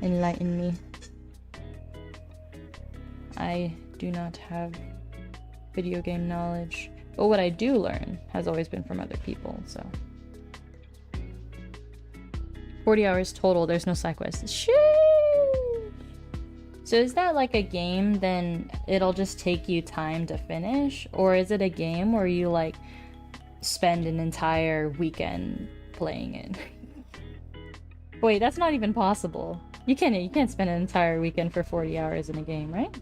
A: Enlighten me. I do not have video game knowledge, but what I do learn has always been from other people, so. 40 hours total, there's no side quests. Shoo! So is that like a game, then it'll just take you time to finish? Or is it a game where you like spend an entire weekend playing it? Wait, that's not even possible. You can't spend an entire weekend for 40 hours in a game, right?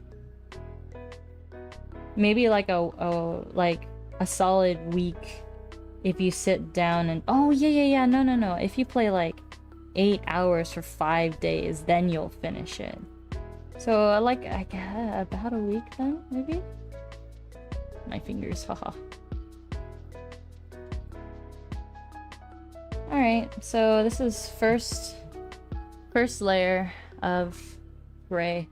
A: Maybe like a solid week if you sit down and no. If you play like 8 hours for 5 days, then you'll finish it. So like I guess about a week then, maybe? My fingers, haha. Alright, so this is first layer of gray.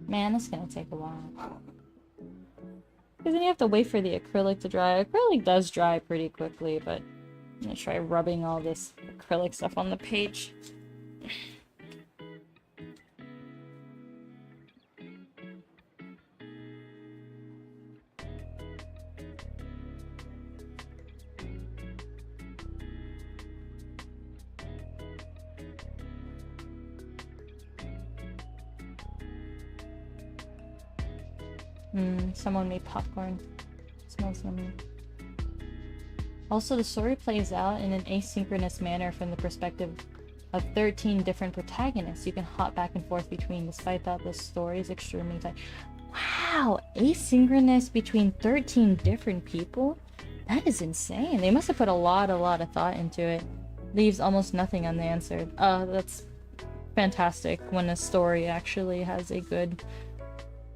A: Man, this is gonna take a while. Because then you have to wait for the acrylic to dry. Acrylic does dry pretty quickly, but I'm gonna try rubbing all this acrylic stuff on the page. Someone made popcorn. Smells yummy. Also, the story plays out in an asynchronous manner from the perspective of 13 different protagonists. You can hop back and forth between, despite that the story is extremely tight. Wow! Asynchronous between 13 different people? That is insane. They must have put a lot of thought into it. Leaves almost nothing unanswered. That's fantastic when a story actually has a good...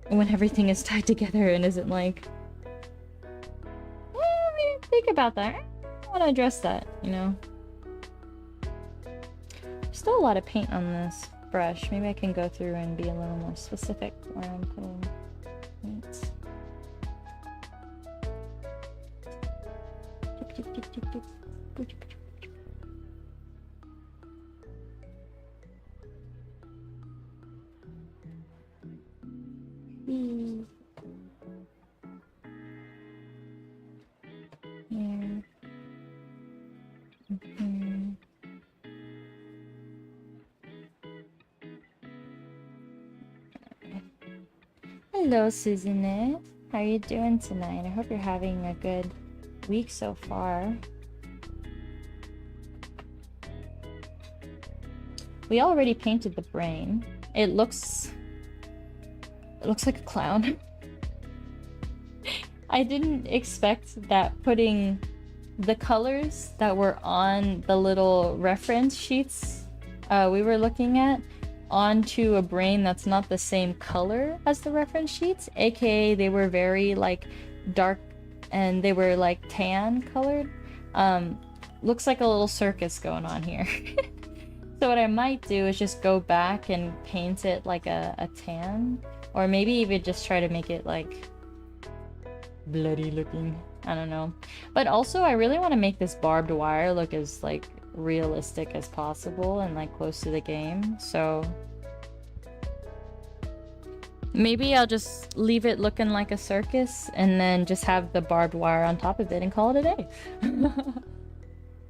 A: when everything is tied together and isn't like... think about that. I want to address that, you know? Still a lot of paint on this brush. Maybe I can go through and be a little more specific where I'm putting paints. Hello, Susanne. How are you doing tonight? I hope you're having a good week so far. We already painted the brain. It looks like a clown. I didn't expect that putting the colors that were on the little reference sheets we were looking at onto a brain that's not the same color as the reference sheets, aka they were very like dark and they were like tan colored. Looks like a little circus going on here. So what I might do is just go back and paint it like a tan, or maybe even just try to make it like bloody looking. I don't know. But also I really want to make this barbed wire look as like realistic as possible and like close to the game, so maybe I'll just leave it looking like a circus and then just have the barbed wire on top of it and call it a day.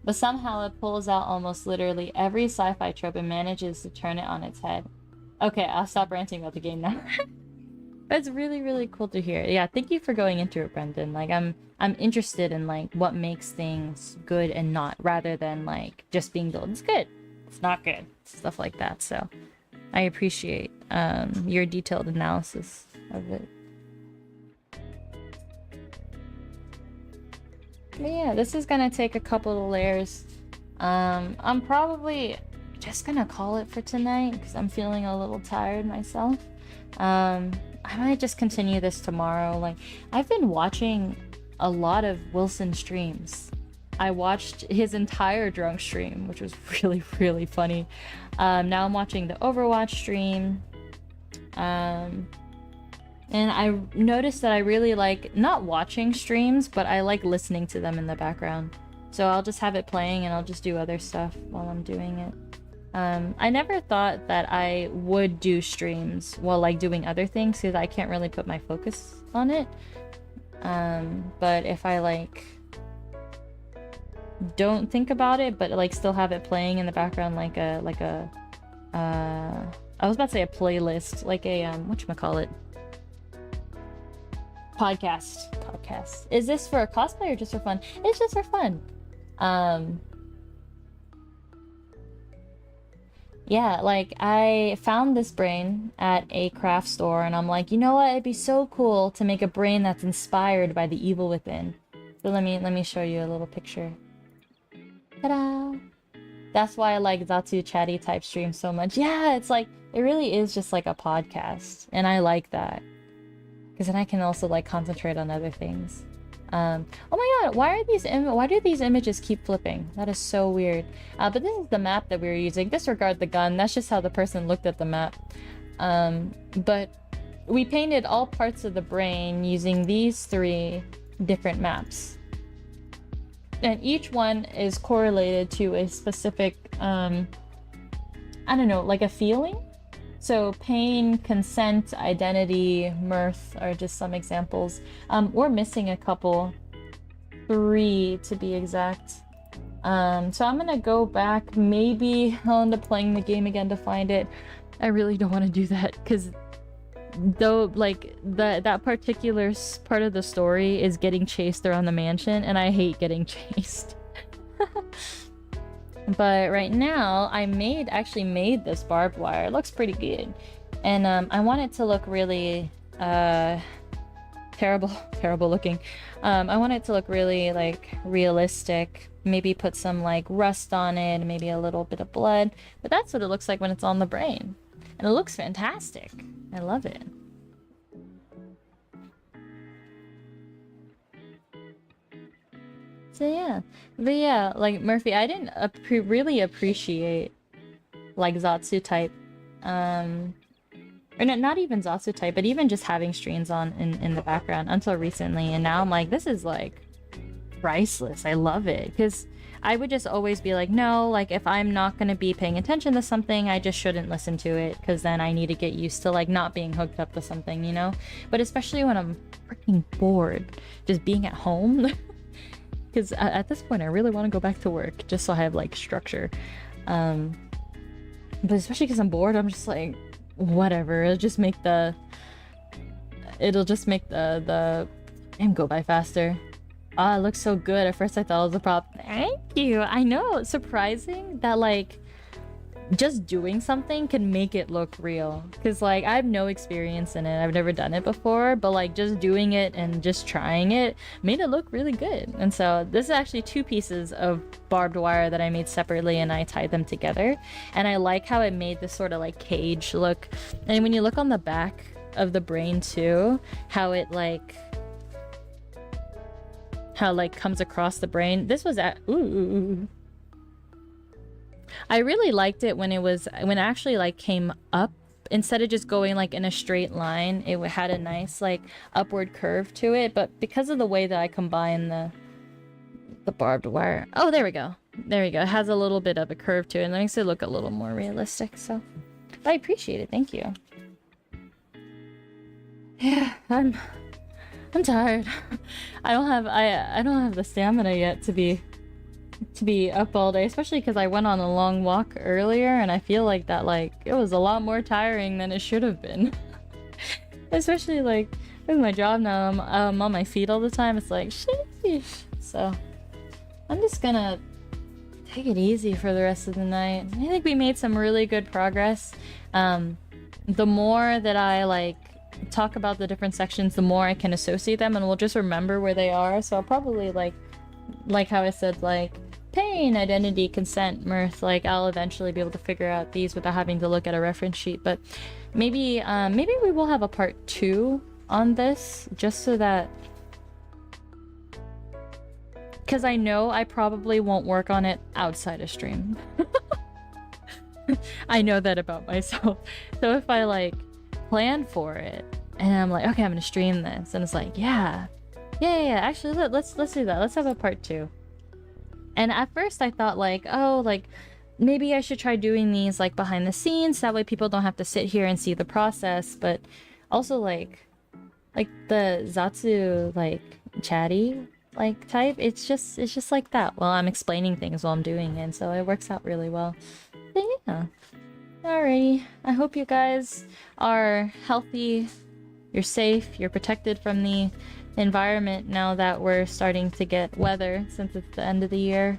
A: But somehow it pulls out almost literally every sci-fi trope and manages to turn it on its head. Okay, I'll stop ranting about the game now. It's really, really cool to hear. Yeah, thank you for going into it, Brendan. Like I'm interested in like what makes things good and not, rather than like just being told it's good, it's not good, stuff like that. So I appreciate your detailed analysis of it. But yeah, this is gonna take a couple of layers. I'm probably just gonna call it for tonight because I'm feeling a little tired myself. I might just continue this tomorrow. Like, I've been watching a lot of Wilson streams. I watched his entire drunk stream, which was really, really funny. Now I'm watching the Overwatch stream. And I noticed that I really like not watching streams, but I like listening to them in the background. So I'll just have it playing and I'll just do other stuff while I'm doing it. I never thought that I would do streams while like doing other things because I can't really put my focus on it. But if I like don't think about it, but like still have it playing in the background like a I was about to say a playlist, like a whatchamacallit? Podcast. Is this for a cosplay or just for fun? It's just for fun. Yeah, like I found this brain at a craft store and I'm like, you know what? It'd be so cool to make a brain that's inspired by the evil within. So let me show you a little picture. Ta-da! That's why I like Zatsu chatty type streams so much. Yeah, it's like it really is just like a podcast, and I like that because then I can also like concentrate on other things. Oh my god, why do these images keep flipping? That is so weird. But this is the map that we were using. Disregard the gun. That's just how the person looked at the map. But we painted all parts of the brain using these 3 different maps. And each one is correlated to a specific, I don't know, like a feeling. So pain, consent, identity, mirth are just some examples. We're missing a couple, 3 to be exact. So I'm gonna go back. Maybe I'll end up playing the game again to find it. I really don't want to do that because though, like that particular part of the story is getting chased around the mansion, and I hate getting chased. But right now, I actually made this barbed wire. It looks pretty good. And I want it to look really terrible looking. I want it to look really like realistic. Maybe put some like rust on it, maybe a little bit of blood. But that's what it looks like when it's on the brain. And it looks fantastic. I love it. So yeah, but yeah, like Murphy, I didn't really appreciate like Zatsu type, or not even Zatsu type, but even just having streams on in the background until recently, and now I'm like, this is like priceless. I love it because I would just always be like, no, like if I'm not gonna be paying attention to something, I just shouldn't listen to it because then I need to get used to like not being hooked up to something, you know? But especially when I'm freaking bored, just being at home. Because at this point, I really want to go back to work just so I have like structure. But especially because I'm bored, I'm just like, whatever. It'll just make the and go by faster. Ah, it looks so good. At first, I thought it was a prop. Thank you. I know. It's surprising that like just doing something can make it look real. Because like I have no experience in it. I've never done it before, but like just doing it and just trying it made it look really good. And so this is actually 2 pieces of barbed wire that I made separately, and I tied them together. And I like how it made this sort of like cage look. And when you look on the back of the brain too, how it like comes across the brain. This was at ooh. I really liked it when it actually like came up instead of just going like in a straight line. It had a nice like upward curve to it, but because of the way that I combine the barbed wire, oh, there we go, it has a little bit of a curve to it, and it makes it look a little more realistic. So I appreciate it. Thank you. Yeah, I'm tired. I don't have the stamina yet to be up all day, especially because I went on a long walk earlier, and I feel like that like it was a lot more tiring than it should have been. Especially like with my job now, I'm on my feet all the time. It's like, sheesh. So I'm just gonna take it easy for the rest of the night. I think we made some really good progress. The more that I like talk about the different sections, the more I can associate them, and we'll just remember where they are. So I'll probably like how I said, like pain, identity, consent, mirth, like I'll eventually be able to figure out these without having to look at a reference sheet. But maybe we will have a part 2 on this, just so that, because I know I probably won't work on it outside of stream. I know that about myself. So if I like plan for it and I'm like, okay, I'm gonna stream this, and it's like, yeah, actually let's do that. Let's have a part 2. And at first I thought like, oh, like maybe I should try doing these like behind the scenes, that way people don't have to sit here and see the process. But also like the Zatsu like chatty like type, it's just like that. Well, I'm explaining things while I'm doing it, so it works out really well. But yeah. Alrighty. I hope you guys are healthy, you're safe, you're protected from the environment now that we're starting to get weather, since it's the end of the year.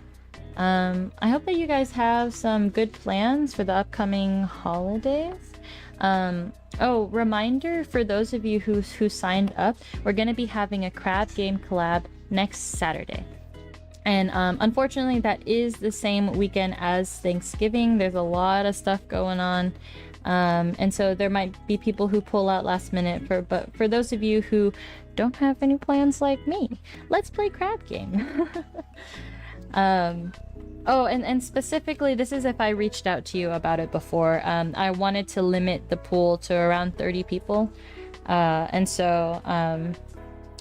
A: I hope that you guys have some good plans for the upcoming holidays. Oh, reminder for those of you who signed up, we're going to be having a crab game collab next Saturday. And unfortunately, that is the same weekend as Thanksgiving. There's a lot of stuff going on. And so there might be people who pull out last minute, but for those of you who don't have any plans like me, let's play crab game. Oh, and specifically, this is if I reached out to you about it before. I wanted to limit the pool to around 30 people. And so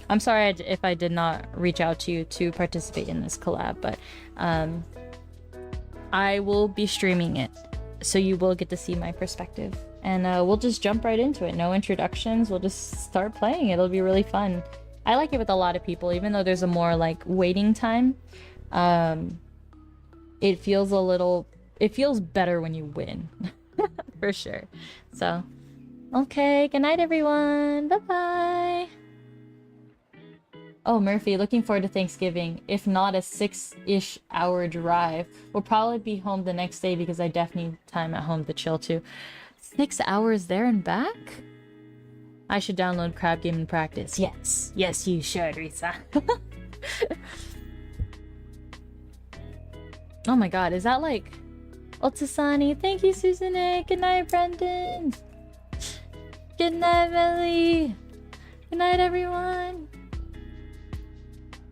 A: I'm sorry if I did not reach out to you to participate in this collab, but I will be streaming it, so you will get to see my perspective. And we'll just jump right into it. No introductions. We'll just start playing. It'll be really fun. I like it with a lot of people, even though there's a more like waiting time. It feels better when you win. For sure. So, okay. Good night, everyone. Bye-bye. Oh, Murphy, looking forward to Thanksgiving. If not a 6-ish hour drive. We'll probably be home the next day because I definitely need time at home to chill too. 6 hours there and back? I should download Crab Game and practice. Yes. Yes, you should, Risa. Oh my god, is that like... Otsasani, thank you, Susanne. Good night, Brendan. Good night, Melly. Good night, everyone.